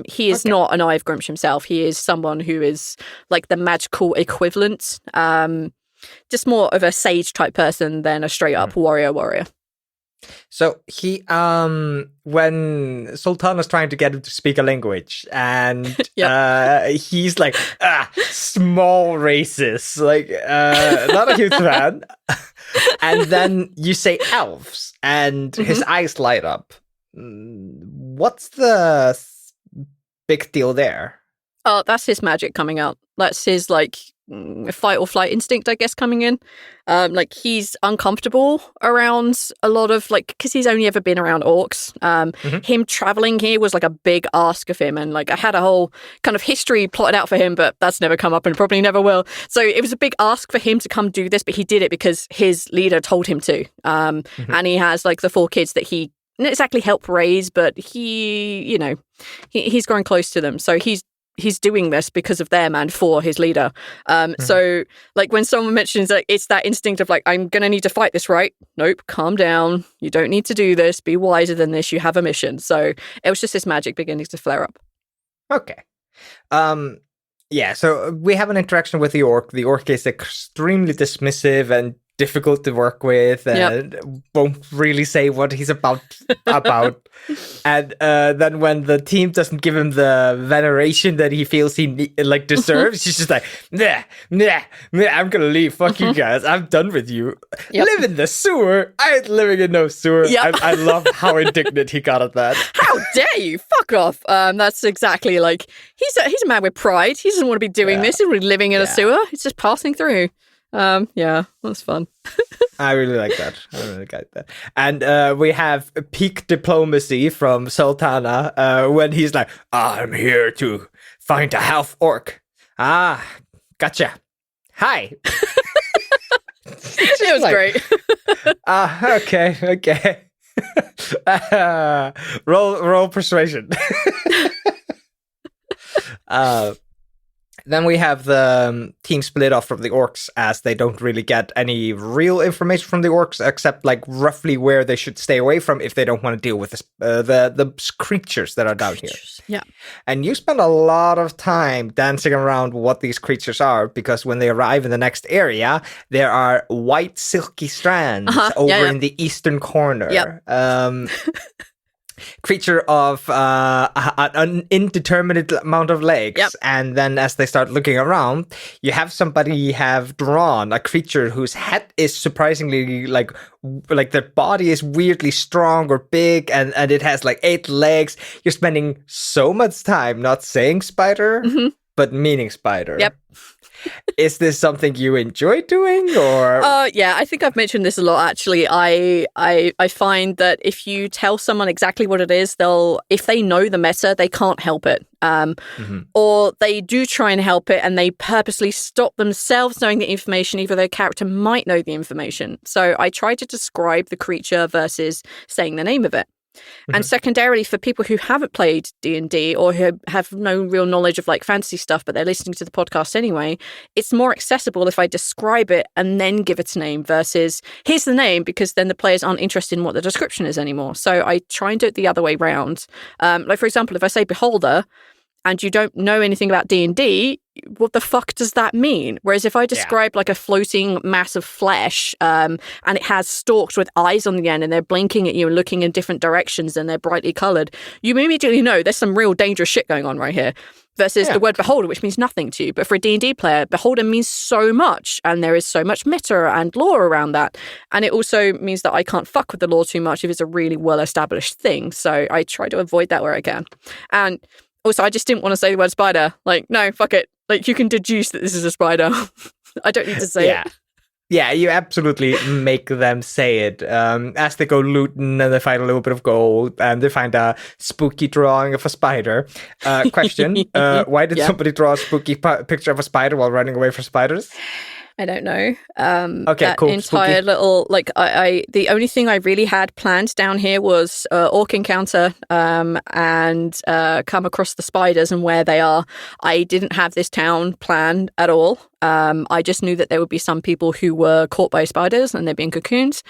He is not an Eye of Grumsh himself. He is someone who is like the magical equivalent. just more of a sage type person than a straight up warrior. So he, when Sultana's trying to get him to speak a language, and he's like, small racist, like, not a huge fan. And then you say elves, and his eyes light up. What's the big deal there? Oh, that's his magic coming out. That's his, like, fight or flight instinct, I guess, coming in. Like, he's uncomfortable around a lot of, like, because he's only ever been around orcs. Him traveling here was, like, a big ask of him. And, like, I had a whole kind of history plotted out for him, but that's never come up and probably never will. So it was a big ask for him to come do this, but he did it because his leader told him to. And he has, like, the 4 kids that he didn't exactly help raise, but he, you know, he's growing close to them. So he's doing this because of them and for his leader. So, like, when someone mentions that it's that instinct of, like, I'm going to need to fight this, right? Nope, calm down. You don't need to do this. Be wiser than this. You have a mission. So it was just this magic beginning to flare up. Okay. Yeah, so we have an interaction with the orc. The orc is extremely dismissive and difficult to work with, and won't really say what he's about. And then when the team doesn't give him the veneration that he feels he deserves, he's just like, nah, I'm gonna leave. Fuck you guys. I'm done with you. Live in the sewer. I ain't living in no sewer. I love how indignant he got at that. How dare you? Fuck off. That's exactly, like, he's a man with pride. He doesn't want to be doing this. He's really living in a sewer. He's just passing through. That's fun. I really like that. And we have peak diplomacy from Sultana when he's like, I'm here to find a half orc. Ah, gotcha. Hi. It was great. Okay. Roll persuasion. Then we have the team split off from the orcs, as they don't really get any real information from the orcs, except, like, roughly where they should stay away from if they don't want to deal with the creatures that are down here. Yeah. And you spend a lot of time dancing around what these creatures are, because when they arrive in the next area, there are white silky strands over in the eastern corner. Yep. Creature of an indeterminate amount of legs, and then as they start looking around, you have somebody have drawn a creature whose head is surprisingly like their body is weirdly strong or big, and it has like 8 legs. You're spending so much time not saying spider, but meaning spider. Yep. Is this something you enjoy doing, or? Yeah, I think I've mentioned this a lot, actually. I find that if you tell someone exactly what it is, if they know the meta, they can't help it. Or they do try and help it, and they purposely stop themselves knowing the information, even though their character might know the information. So I try to describe the creature versus saying the name of it. And secondarily, for people who haven't played D&D or who have no real knowledge of, like, fantasy stuff, but they're listening to the podcast anyway, it's more accessible if I describe it and then give it a name versus here's the name, because then the players aren't interested in what the description is anymore. So I try and do it the other way round. Like, for example, if I say Beholder and you don't know anything about D&D, what the fuck does that mean? Whereas if I describe like a floating mass of flesh, and it has stalks with eyes on the end, and they're blinking at you and looking in different directions, and they're brightly coloured, you immediately know there's some real dangerous shit going on right here. Versus the word beholder, which means nothing to you. But for a D&D player, beholder means so much, and there is so much meta and lore around that. And it also means that I can't fuck with the lore too much if it's a really well-established thing. So I try to avoid that where I can. And also, I just didn't want to say the word spider. Like, no, fuck it. Like, you can deduce that this is a spider. I don't need to say it. Yeah, you absolutely make them say it. As they go looting and they find a little bit of gold and they find a spooky drawing of a spider. Question, why did somebody draw a spooky picture of a spider while running away from spiders? I don't know. Okay, that cool. Entire spooky. Little, like, I the only thing I really had planned down here was orc encounter and come across the spiders and where they are. I didn't have this town planned at all. I just knew that there would be some people who were caught by spiders and they'd be in cocoons.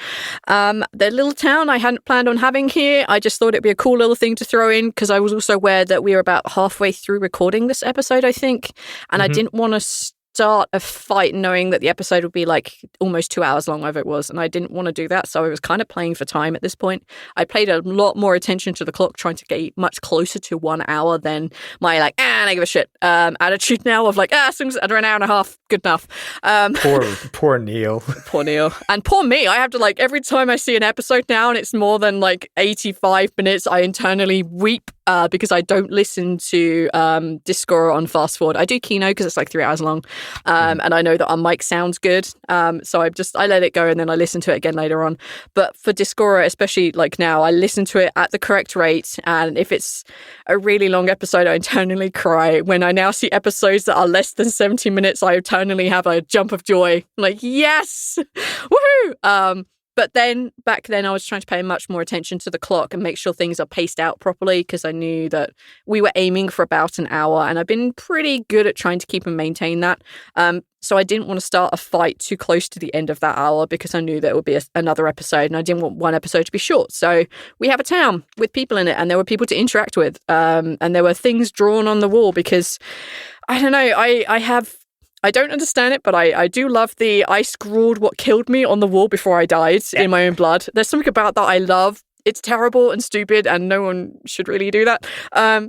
The little town I hadn't planned on having here. I just thought it'd be a cool little thing to throw in because I was also aware that we were about halfway through recording this episode, I think, and I didn't want to start a fight knowing that the episode would be like almost 2 hours long, whatever it was, and I didn't want to do that, so I was kind of playing for time at this point. I paid a lot more attention to the clock, trying to get much closer to 1 hour than my like, I don't give a shit attitude now of like, as soon as under an hour and a half, good enough. Poor Neil. Poor Neil. And poor me. I have to like, every time I see an episode now and it's more than like 85 minutes, I internally weep because I don't listen to Discord on fast forward. I do Kino because it's like 3 hours long. And I know that on mic sounds good. So I let it go and then I listen to it again later on. But for Discord, especially like now, I listen to it at the correct rate. And if it's a really long episode, I internally cry. When I now see episodes that are less than 70 minutes, I internally have a jump of joy. I'm like, yes! Woohoo! But then, back then, I was trying to pay much more attention to the clock and make sure things are paced out properly because I knew that we were aiming for about an hour and I've been pretty good at trying to keep and maintain that. So I didn't want to start a fight too close to the end of that hour because I knew that it would be another episode and I didn't want one episode to be short. So we have a town with people in it and there were people to interact with and there were things drawn on the wall because, I don't know, I don't understand it, but I do love I scrawled what killed me on the wall before I died in my own blood. There's something about that I love. It's terrible and stupid and no one should really do that.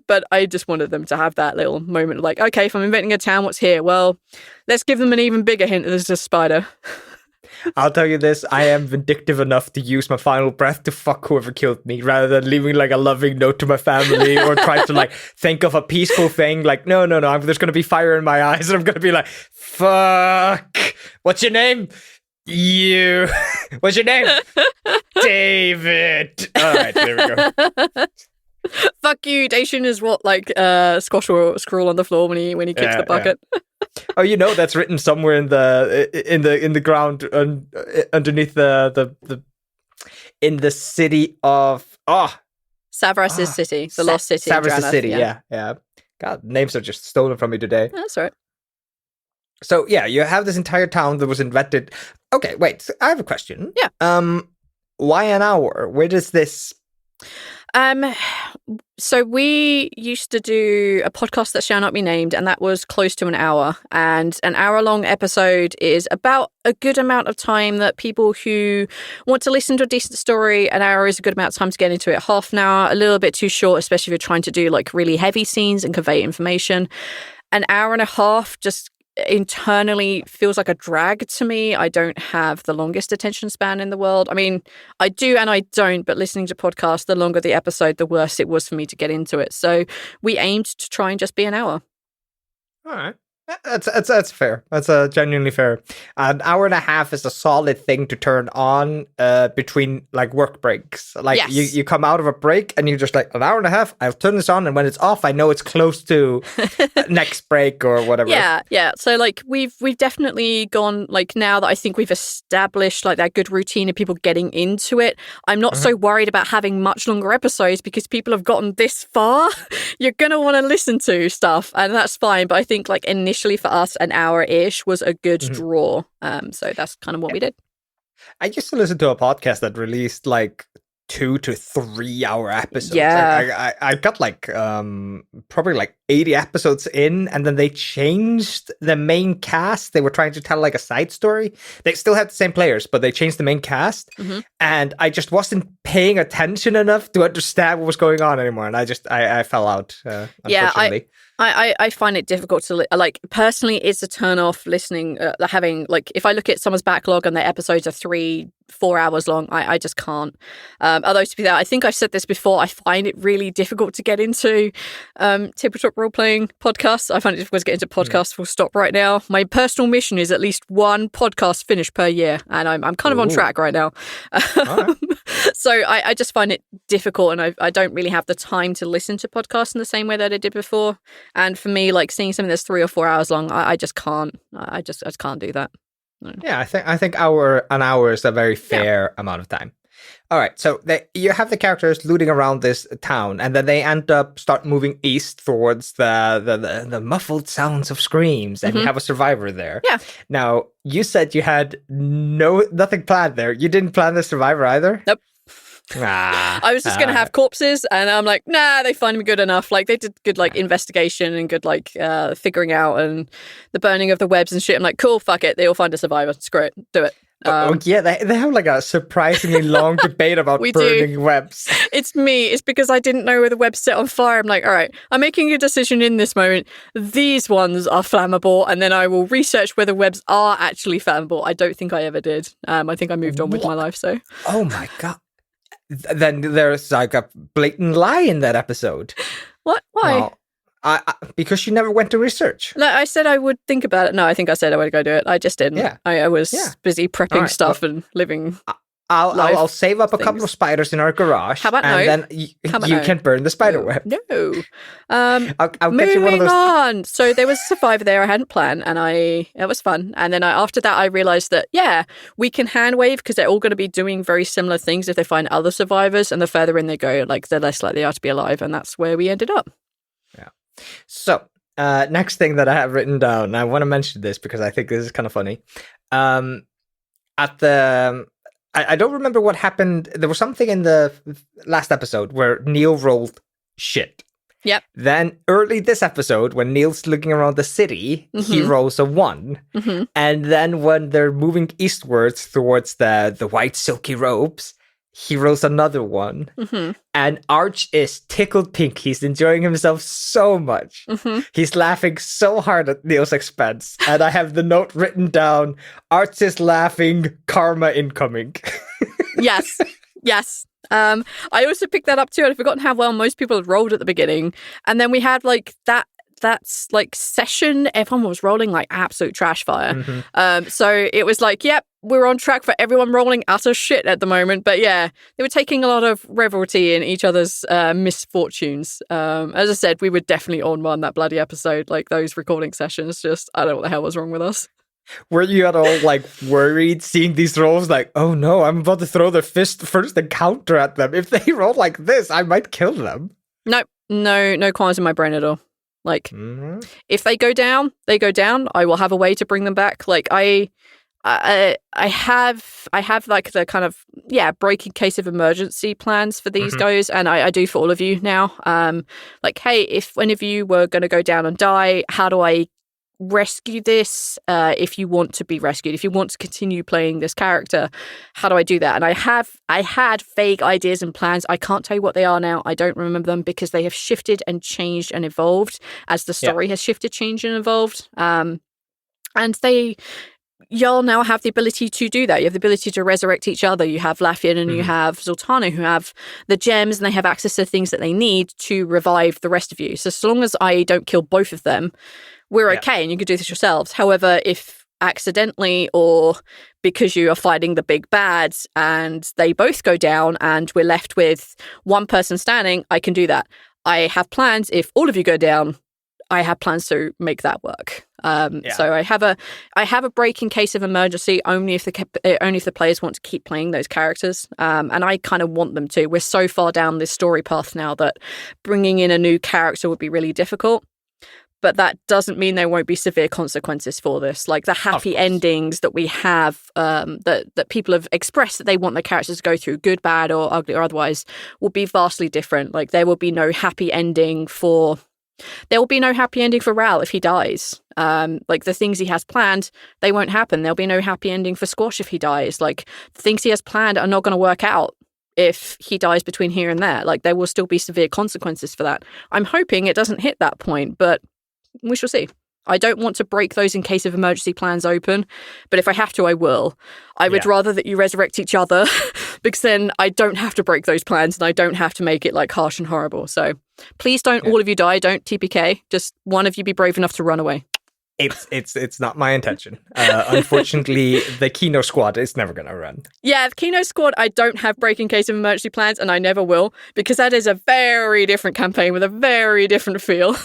But I just wanted them to have that little moment of like, okay, if I'm inventing a town, what's here? Well, let's give them an even bigger hint that there's a spider. I'll tell you this, I am vindictive enough to use my final breath to fuck whoever killed me rather than leaving like a loving note to my family or try to like think of a peaceful thing. Like, no, there's going to be fire in my eyes and I'm going to be like, fuck, what's your name? You. What's your name? David. All right, there we go. Fuck you, Dacian is what like Squash will scroll on the floor when he kicks the bucket. Oh, that's written somewhere in the ground underneath the in the city of Savras' city, the lost city. Savras' city, yeah. God, names are just stolen from me today. That's right. So yeah, you have this entire town that was invented. Okay, wait, I have a question. Yeah. Why an hour? Where does this? So we used to do a podcast that shall not be named, and that was close to an hour. And an hour-long episode is about a good amount of time that people who want to listen to a decent story, an hour is a good amount of time to get into it. Half an hour, a little bit too short, especially if you're trying to do like really heavy scenes and convey information. An hour and a half just internally feels like a drag to me. I don't have the longest attention span in the world. I mean, I do and I don't, but listening to podcasts, the longer the episode, the worse it was for me to get into it. So we aimed to try and just be an hour. All right. That's fair. That's genuinely fair. An hour and a half is a solid thing to turn on between like work breaks. Like yes. you come out of a break and you're just like, an hour and a half, I'll turn this on, and when it's off, I know it's close to next break or whatever. Yeah. So like we've definitely gone like now that I think we've established like that good routine of people getting into it. I'm not so worried about having much longer episodes because people have gotten this far. You're gonna want to listen to stuff, and that's fine. But I think like initially for us, an hour-ish was a good draw. So that's kind of what we did. I used to listen to a podcast that released like 2 to 3 hour episodes. Yeah. I got like probably like 80 episodes in, and then they changed the main cast. They were trying to tell like a side story. They still had the same players, but they changed the main cast. And I just wasn't paying attention enough to understand what was going on anymore. And I fell out, unfortunately. I find it difficult to like personally. It's a turn off listening, having like if I look at someone's backlog and their episodes are 3-4 hours long, I just can't. Although to be that, I think I've said this before, I find it really difficult to get into tabletop role playing podcasts. I find it difficult to get into podcasts full stop right now. My personal mission is at least one podcast finished per year, and I'm kind of on track right now. Right. So I just find it difficult, and I don't really have the time to listen to podcasts in the same way that I did before. And for me, like seeing something that's 3 or 4 hours long, I just can't. I just can't do that. No. Yeah, I think an hour is a very fair amount of time. All right, so you have the characters looting around this town, and then they start moving east towards the muffled sounds of screams, and you have a survivor there. Yeah. Now, you said you had nothing planned there. You didn't plan the survivor either? Nope. I was just going to have corpses, and I'm like, nah, they find me good enough. Like, they did good, like, investigation and good, like, figuring out and the burning of the webs and shit. I'm like, cool, fuck it. They all find a survivor. Screw it. Do it. Yeah, they have like a surprisingly long debate about burning webs. It's me. It's because I didn't know where the webs set on fire. I'm like, all right, I'm making a decision in this moment. These ones are flammable, and then I will research whether webs are actually flammable. I don't think I ever did. I think I moved on with my life, so. Oh my God. Then there's like a blatant lie in that episode. What? Why? Well, because you never went to research. Like I said I would think about it. No, I think I said I would go do it. I just didn't. Yeah. I was busy prepping stuff and living. I'll save up a couple of spiders in our garage. How about and then you can burn the spider web. No. I'll get you one of those. Moving on. So there was a survivor there I hadn't planned, and it was fun. And then after that, I realized that, we can hand wave because they're all going to be doing very similar things if they find other survivors, and the further in they go, like, the less likely they are to be alive. And that's where we ended up. Yeah. So, next thing that I have written down, I want to mention this because I think this is kind of funny. I don't remember what happened. There was something in the last episode where Neil rolled shit. Yep. Then early this episode, when Neil's looking around the city, he rolls a 1. Mm-hmm. And then when they're moving eastwards towards the white silky robes, he rolls another 1. Mm-hmm. And Arch is tickled pink. He's enjoying himself so much. Mm-hmm. He's laughing so hard at Neil's expense. And I have the note written down, Arch is laughing, karma incoming. Yes. I also picked that up too. I'd forgotten how well most people had rolled at the beginning. And then we had like that's like session. Everyone was rolling like absolute trash fire. Mm-hmm. So it was like, yep, we're on track for everyone rolling utter shit at the moment. But yeah, they were taking a lot of revelry in each other's misfortunes. As I said, we were definitely on one that bloody episode. Like those recording sessions, just I don't know what the hell was wrong with us. Were you at all like worried seeing these rolls? Like, oh no, I'm about to throw the first encounter at them. If they roll like this, I might kill them. No qualms in my brain at all. Like, if they go down, they go down. I will have a way to bring them back. Like, I have like the kind of break in case of emergency plans for these guys, and I do for all of you now. Like, hey, if one of you were going to go down and die, how do I rescue this? If you want to be rescued, if you want to continue playing this character, how do I do that? And I had vague ideas and plans. I can't tell you what they are now. I don't remember them because they have shifted and changed and evolved as the story has shifted, changed, and evolved. And y'all now have the ability to do that. You have the ability to resurrect each other. You have Lafayette and you have Zoltana who have the gems, and they have access to things that they need to revive the rest of you. So long as I don't kill both of them, we're okay, and you can do this yourselves. However, if accidentally or because you are fighting the big bads and they both go down and we're left with one person standing, I can do that. I have plans. If all of you go down, I have plans to make that work. So I have a break in case of emergency only if the players want to keep playing those characters, and I kind of want them to. We're so far down this story path now that bringing in a new character would be really difficult. But that doesn't mean there won't be severe consequences for this. Like the happy endings that we have, that people have expressed that they want their characters to go through, good, bad, or ugly, or otherwise, will be vastly different. Like there will be no happy ending for Ral if he dies. Like the things he has planned, they won't happen. There'll be no happy ending for Squash if he dies. Like the things he has planned are not going to work out if he dies between here and there. Like there will still be severe consequences for that. I'm hoping it doesn't hit that point, but we shall see. I don't want to break those in case of emergency plans open, but if I have to, I will. I would rather that you resurrect each other because then I don't have to break those plans and I don't have to make it like harsh and horrible. So please don't all of you die. Don't TPK. Just one of you be brave enough to run away. It's not my intention. Unfortunately, the Kino squad is never going to run. Yeah, the Kino squad, I don't have break in case of emergency plans, and I never will, because that is a very different campaign with a very different feel.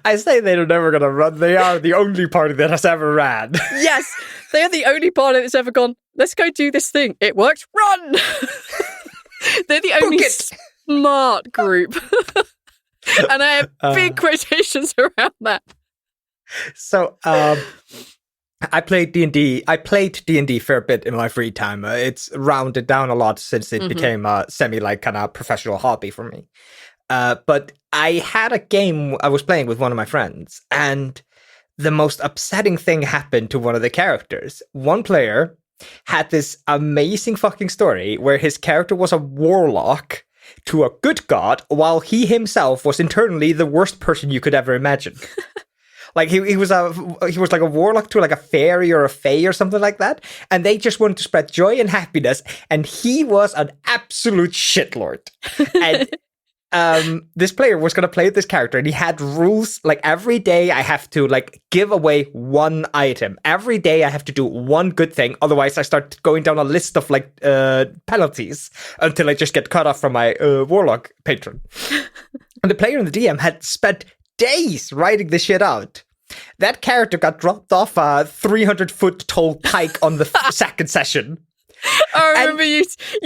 I say they're never going to run. They are the only party that has ever ran. Yes, they are the only party that's ever gone, let's go do this thing. It worked. Run! They're the only smart group. And I have big quotations around that. So, I played D&D. I played D&D a fair bit in my free time. It's rounded down a lot since it became a semi like kind of professional hobby for me. But I had a game I was playing with one of my friends, and the most upsetting thing happened to one of the characters. One player had this amazing fucking story where his character was a warlock to a good god, while he himself was internally the worst person you could ever imagine. Like he was like a warlock to like a fairy or a fae or something like that, and they just wanted to spread joy and happiness, and he was an absolute shitlord. And this player was going to play this character, and he had rules like every day I have to like give away one item. Every day I have to do one good thing, otherwise I start going down a list of like penalties until I just get cut off from my warlock patron. And the player and the DM had spent days writing this shit out. That character got dropped off a 300-foot tall pike on the second session. I remember you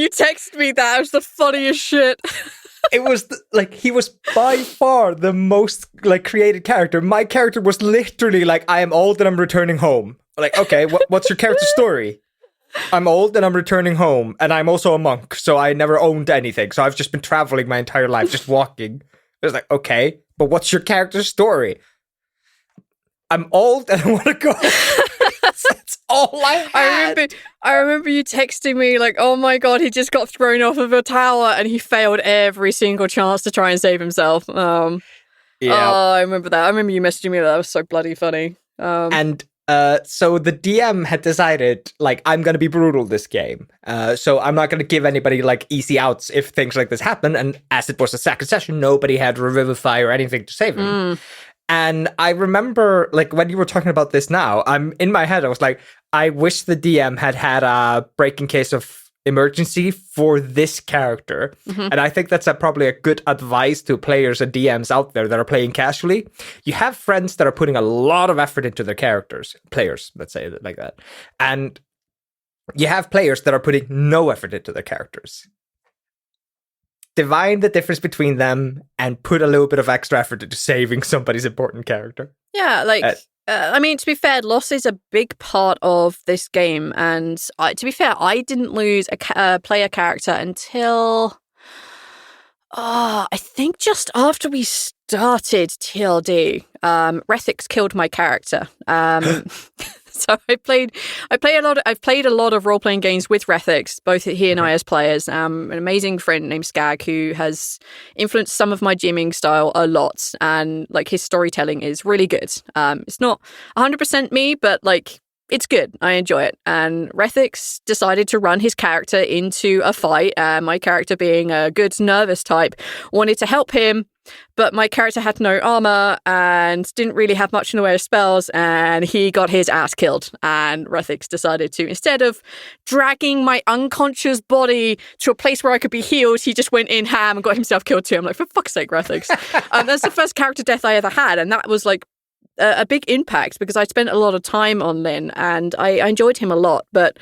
texted me that. It was the funniest shit. It was like he was by far the most like created character. My character was literally like, I am old and I'm returning home. Like, okay, what's your character story? I'm old and I'm returning home, and I'm also a monk, so I never owned anything. So I've just been traveling my entire life, just walking. It was like, okay, but what's your character story? I'm old and I want to go. That's all I had. I remember you texting me like, oh my god, he just got thrown off of a tower and he failed every single chance to try and save himself. Oh, I remember that. I remember you messaging me that was so bloody funny. And so the DM had decided, like, I'm going to be brutal this game. So I'm not going to give anybody, like, easy outs if things like this happen. And as it was a second session, nobody had Revivify or anything to save him. And I remember, like, when you were talking about this now, I'm in my head, I was like, I wish the DM had a break in case of emergency for this character. And I think that's probably a good advice to players and DMs out there that are playing casually. You have friends that are putting a lot of effort into their characters, players, let's say it like that. And you have players that are putting no effort into their characters. Divine the difference between them and put a little bit of extra effort into saving somebody's important character. Yeah, like, I mean, to be fair, loss is a big part of this game. And to be fair, I didn't lose a player character until, I think just after we started TLD. Rethix killed my character. So I've played a lot of role-playing games with Rethix, both he and I as players. An amazing friend named Skag who has influenced some of my GMing style a lot, and like his storytelling is really good. It's not 100% me, but like it's good. I enjoy it. And Rethix decided to run his character into a fight. My character, being a good nervous type, wanted to help him, but my character had no armor and didn't really have much in the way of spells, and he got his ass killed. And Rethix decided to, instead of dragging my unconscious body to a place where I could be healed, he just went in ham and got himself killed too. I'm like, for fuck's sake, Rethix. That's the first character death I ever had, and that was like a big impact because I spent a lot of time on Lynn and I enjoyed him a lot. But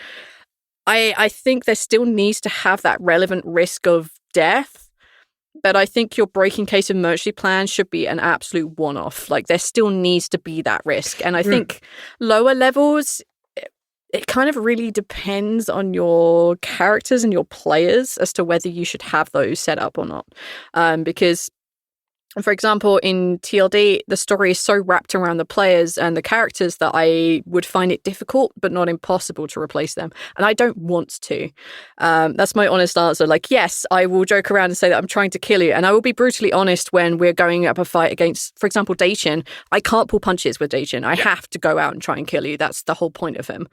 I think there still needs to have that relevant risk of death. But I think your breaking case of emergency plan should be an absolute one-off. Like, there still needs to be that risk. And I think lower levels, it kind of really depends on your characters and your players as to whether you should have those set up or not. Because, for example, in TLD, the story is so wrapped around the players and the characters that I would find it difficult, but not impossible to replace them. And I don't want to. That's my honest answer. Like, yes, I will joke around and say that I'm trying to kill you. And I will be brutally honest when we're going up a fight against, for example, Daichin. I can't pull punches with Daichin. I have to go out and try and kill you. That's the whole point of him.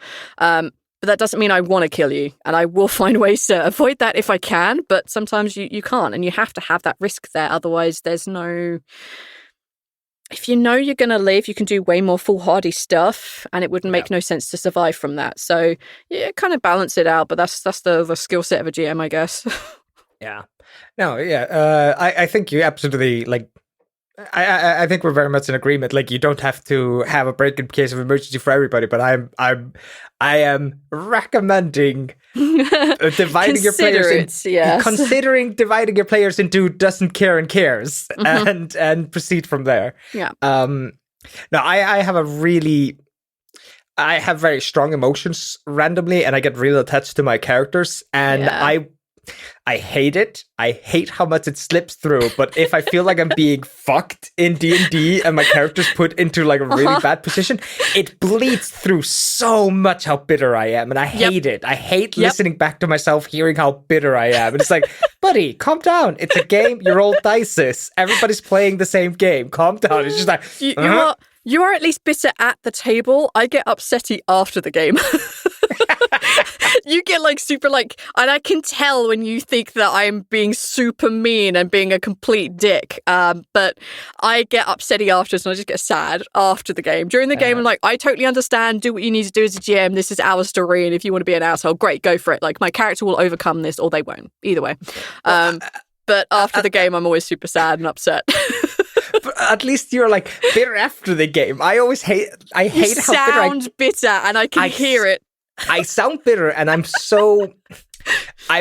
But that doesn't mean I want to kill you, and I will find ways to avoid that if I can, but sometimes you can't, and you have to have that risk there. Otherwise, there's no... If you know you're going to live, you can do way more foolhardy stuff, and it wouldn't make no sense to survive from that. So, yeah, kind of balance it out, but that's the skill set of a GM, I guess. Yeah. No, yeah. I think you absolutely, like... I think we're very much in agreement. Like, you don't have to have a break in case of emergency for everybody, but I am recommending dividing your players considering dividing your players into doesn't care and cares, and proceed from there. Yeah. No, I have a really I have very strong emotions randomly, and I get really attached to my characters, and I hate it. I hate how much it slips through. But if I feel like I'm being fucked in D&D and my character's put into like a really bad position, it bleeds through so much how bitter I am. And I hate it. I hate listening back to myself, hearing how bitter I am. And it's like, buddy, calm down. It's a game. You roll dices. Everybody's playing the same game. Calm down. It's just like, you are at least bitter at the table. I get upsetty after the game. You get like super like, and I can tell when you think that I'm being super mean and being a complete dick. But I get upsetty afterwards, and I just get sad after the game. During the game, I'm like, I totally understand. Do what you need to do as a GM. This is our story, and if you want to be an asshole, great, go for it. Like my character will overcome this, or they won't. Either way. But after the game, I'm always super sad and upset. But at least you're like bitter after the game. I hate how bitter you sound bitter, and I can hear it. I sound bitter, and I'm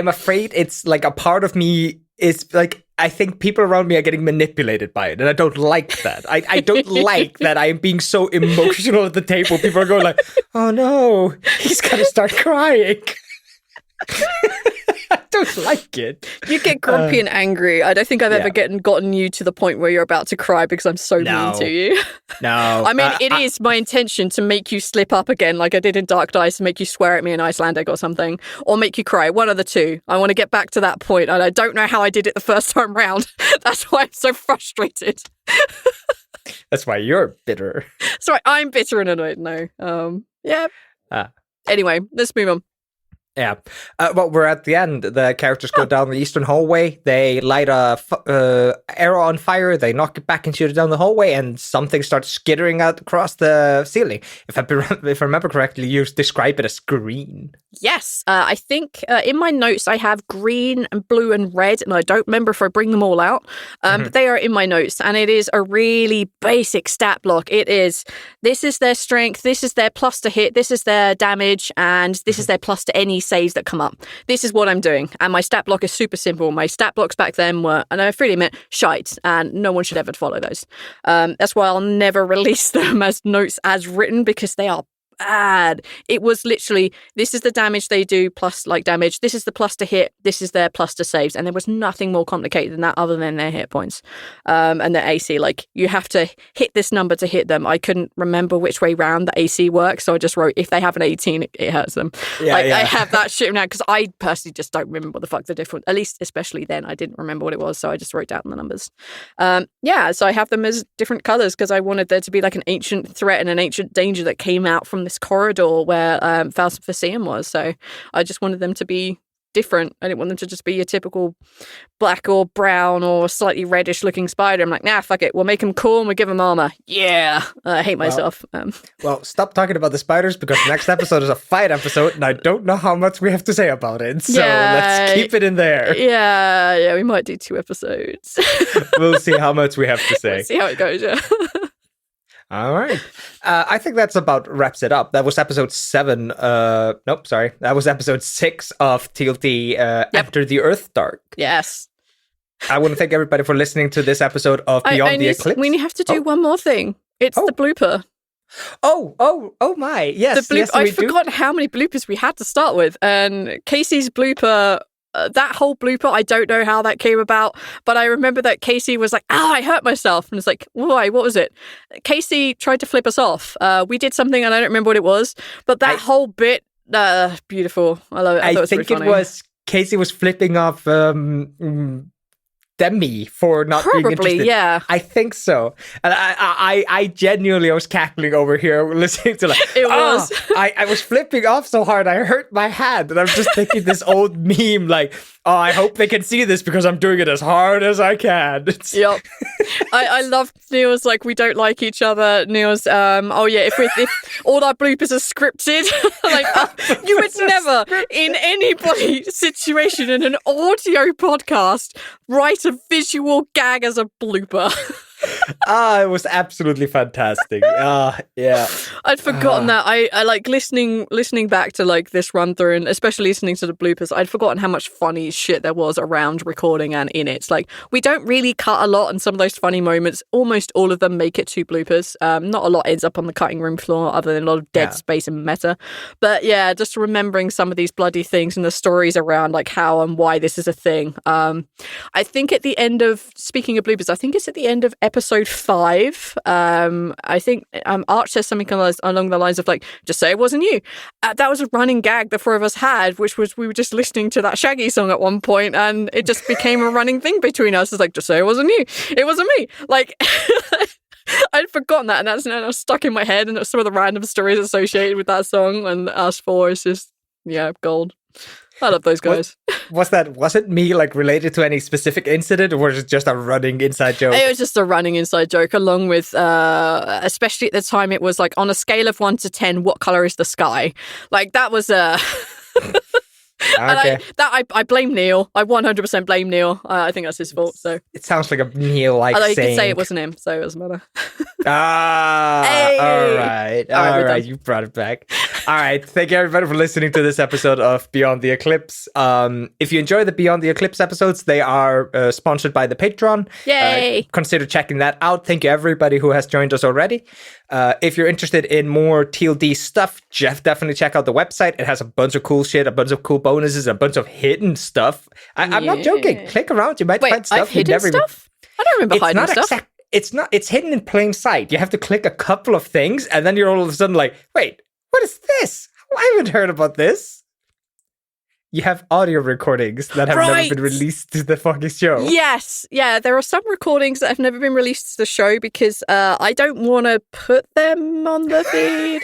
afraid it's like a part of me is like, I think people around me are getting manipulated by it, and I don't like that. I don't like that I am being so emotional at the table. People are going like, oh no, he's gonna start crying. I don't like it. You get grumpy and angry. I don't think I've ever gotten you to the point where you're about to cry because I'm so mean to you. No. I mean, it is my intention to make you slip up again like I did in Dark Dice, to make you swear at me in Icelandic or something, or make you cry. One of the two. I want to get back to that point, and I don't know how I did it the first time round. That's why I'm so frustrated. That's why you're bitter. Sorry, I'm bitter and annoyed. No. Anyway, let's move on. Yeah. Well, we're at the end. The characters go down the eastern hallway. They light a arrow on fire. They knock it back and shoot it down the hallway, and something starts skittering out across the ceiling. If I remember correctly, you describe it as green. Yes. I think in my notes I have green and blue and red, and I don't remember if I bring them all out. But they are in my notes, and it is a really basic stat block. It is, this is their strength, this is their plus to hit, this is their damage, and this is their plus to any saves that come up. This is what I'm doing, and my stat block is super simple. My stat blocks back then were, and I freely admit, shite, and no one should ever follow those. That's why I'll never release them as notes as written, because they are bad. It was literally, this is the damage they do plus like damage, this is the plus to hit, this is their plus to saves, and there was nothing more complicated than that other than their hit points and their AC. Like, you have to hit this number to hit them. I couldn't remember which way round the AC works, so I just wrote, if they have an 18 it hurts them. I have that shit now, because I personally just don't remember what the fuck the difference, at least especially then I didn't remember what it was, so I just wrote down the numbers. So I have them as different colors because I wanted there to be like an ancient threat and an ancient danger that came out from this corridor where Faust Faceum was. So I just wanted them to be different. I didn't want them to just be a typical black or brown or slightly reddish looking spider. I'm like, nah, fuck it. We'll make them cool and we'll give them armor. Yeah. I hate myself. Well, stop talking about the spiders, because the next episode is a fight episode, and I don't know how much we have to say about it. So let's keep it in there. Yeah, we might do 2 episodes. We'll see how much we have to say. We'll see how it goes, yeah. All right. I think that's about wraps it up. That was episode 7. That was episode 6 of TLT Enter the Earth Dark. Yes. I want to thank everybody for listening to this episode of Beyond the Eclipse. We have to do one more thing. It's the blooper. Oh my. Yes, I've forgotten how many bloopers we had to start with. And Casey's blooper, that whole blooper, I don't know how that came about, but I remember that Casey was like, I hurt myself. And it's like, why? What was it? Casey tried to flip us off. We did something and I don't remember what it was, but that whole bit, beautiful. I love it. I think it was Casey was flipping off Demi for not being interested. Yeah. I think so. And I genuinely was cackling over here listening to it was. I was flipping off so hard I hurt my hand, and I'm just thinking this old meme like, I hope they can see this because I'm doing it as hard as I can. Yep. I loved Neil's like, we don't like each other. Neil's if all our bloopers are scripted, like you would never in anybody's situation in an audio podcast write a visual gag as a blooper. It was absolutely fantastic. Yeah. I'd forgotten that. I like listening back to like this run through, and especially listening to the bloopers. I'd forgotten how much funny shit there was around recording and in it. It's like we don't really cut a lot, and some of those funny moments, almost all of them make it to bloopers. Not a lot ends up on the cutting room floor, other than a lot of dead space and meta. But yeah, just remembering some of these bloody things and the stories around like how and why this is a thing. I think at the end of, speaking of bloopers, I think it's at the end of episode 5. I think Arch says something along the lines of like, just say it wasn't you. That was a running gag the four of us had, which was we were just listening to that Shaggy song at one point, and it just became a running thing between us. It's like, just say it wasn't you. It wasn't me. Like, I'd forgotten that, and that's now stuck in my head, and some of the random stories associated with that song and us four is just, gold. I love those guys. Was it me, like, related to any specific incident, or was it just a running inside joke? It was just a running inside joke, along with, especially at the time, it was like, on a scale of 1 to 10, what color is the sky? Like, that was Okay. And I blame Neil. I 100% blame Neil. I think that's his fault. So it sounds like a Neil-like saying. Although you could say it wasn't him, so it doesn't matter. Hey! All right, you brought it back. All right, thank you everybody for listening to this episode of Beyond the Eclipse. If you enjoy the Beyond the Eclipse episodes, they are sponsored by the Patreon. Yay! Consider checking that out. Thank you everybody who has joined us already. If you're interested in more TLD stuff, definitely check out the website. It has a bunch of cool shit, a bunch of cool bonuses, a bunch of hidden stuff. I'm not joking. Click around, you might find stuff. I've hidden stuff? I don't remember hiding stuff. It's hidden in plain sight. You have to click a couple of things, and then you're all of a sudden like, wait, what is this? I haven't heard about this. You have audio recordings that have never been released to the fucking show. Yes. Yeah, there are some recordings that have never been released to the show because I don't want to put them on the feed.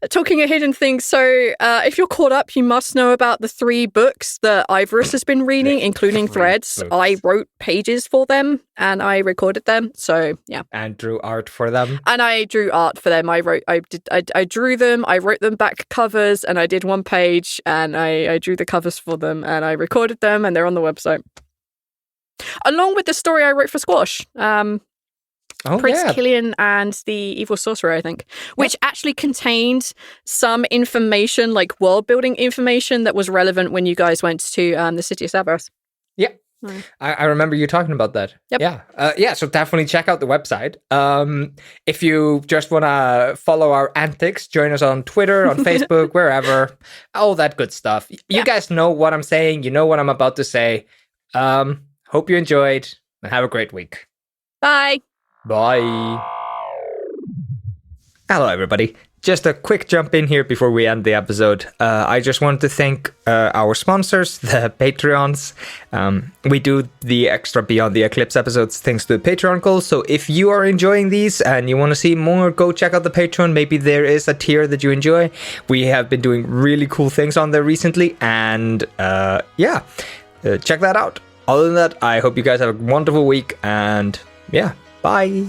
Talking of hidden things, so if you're caught up, you must know about the 3 books that Ivorus has been reading, including Threads. Books. I wrote pages for them and I recorded them. So yeah, and drew art for them. And I drew art for them. I drew them. I wrote them back covers, and I did 1 page, and I drew the covers for them, and I recorded them, and they're on the website, along with the story I wrote for Squash. Prince Killian and the Evil Sorcerer, I think, which actually contained some information, like world-building information that was relevant when you guys went to the city of Cerberus. Yeah. I remember you talking about that. Yep. Yeah, so definitely check out the website. If you just want to follow our antics, join us on Twitter, on Facebook, wherever. All that good stuff. You guys know what I'm saying. You know what I'm about to say. Hope you enjoyed, and have a great week. Bye. Bye. Hello, everybody. Just a quick jump in here before we end the episode. I just wanted to thank our sponsors, the Patreons. We do the extra Beyond the Eclipse episodes thanks to the Patreon goals. So if you are enjoying these and you want to see more, go check out the Patreon. Maybe there is a tier that you enjoy. We have been doing really cool things on there recently. And check that out. Other than that, I hope you guys have a wonderful week. And bye.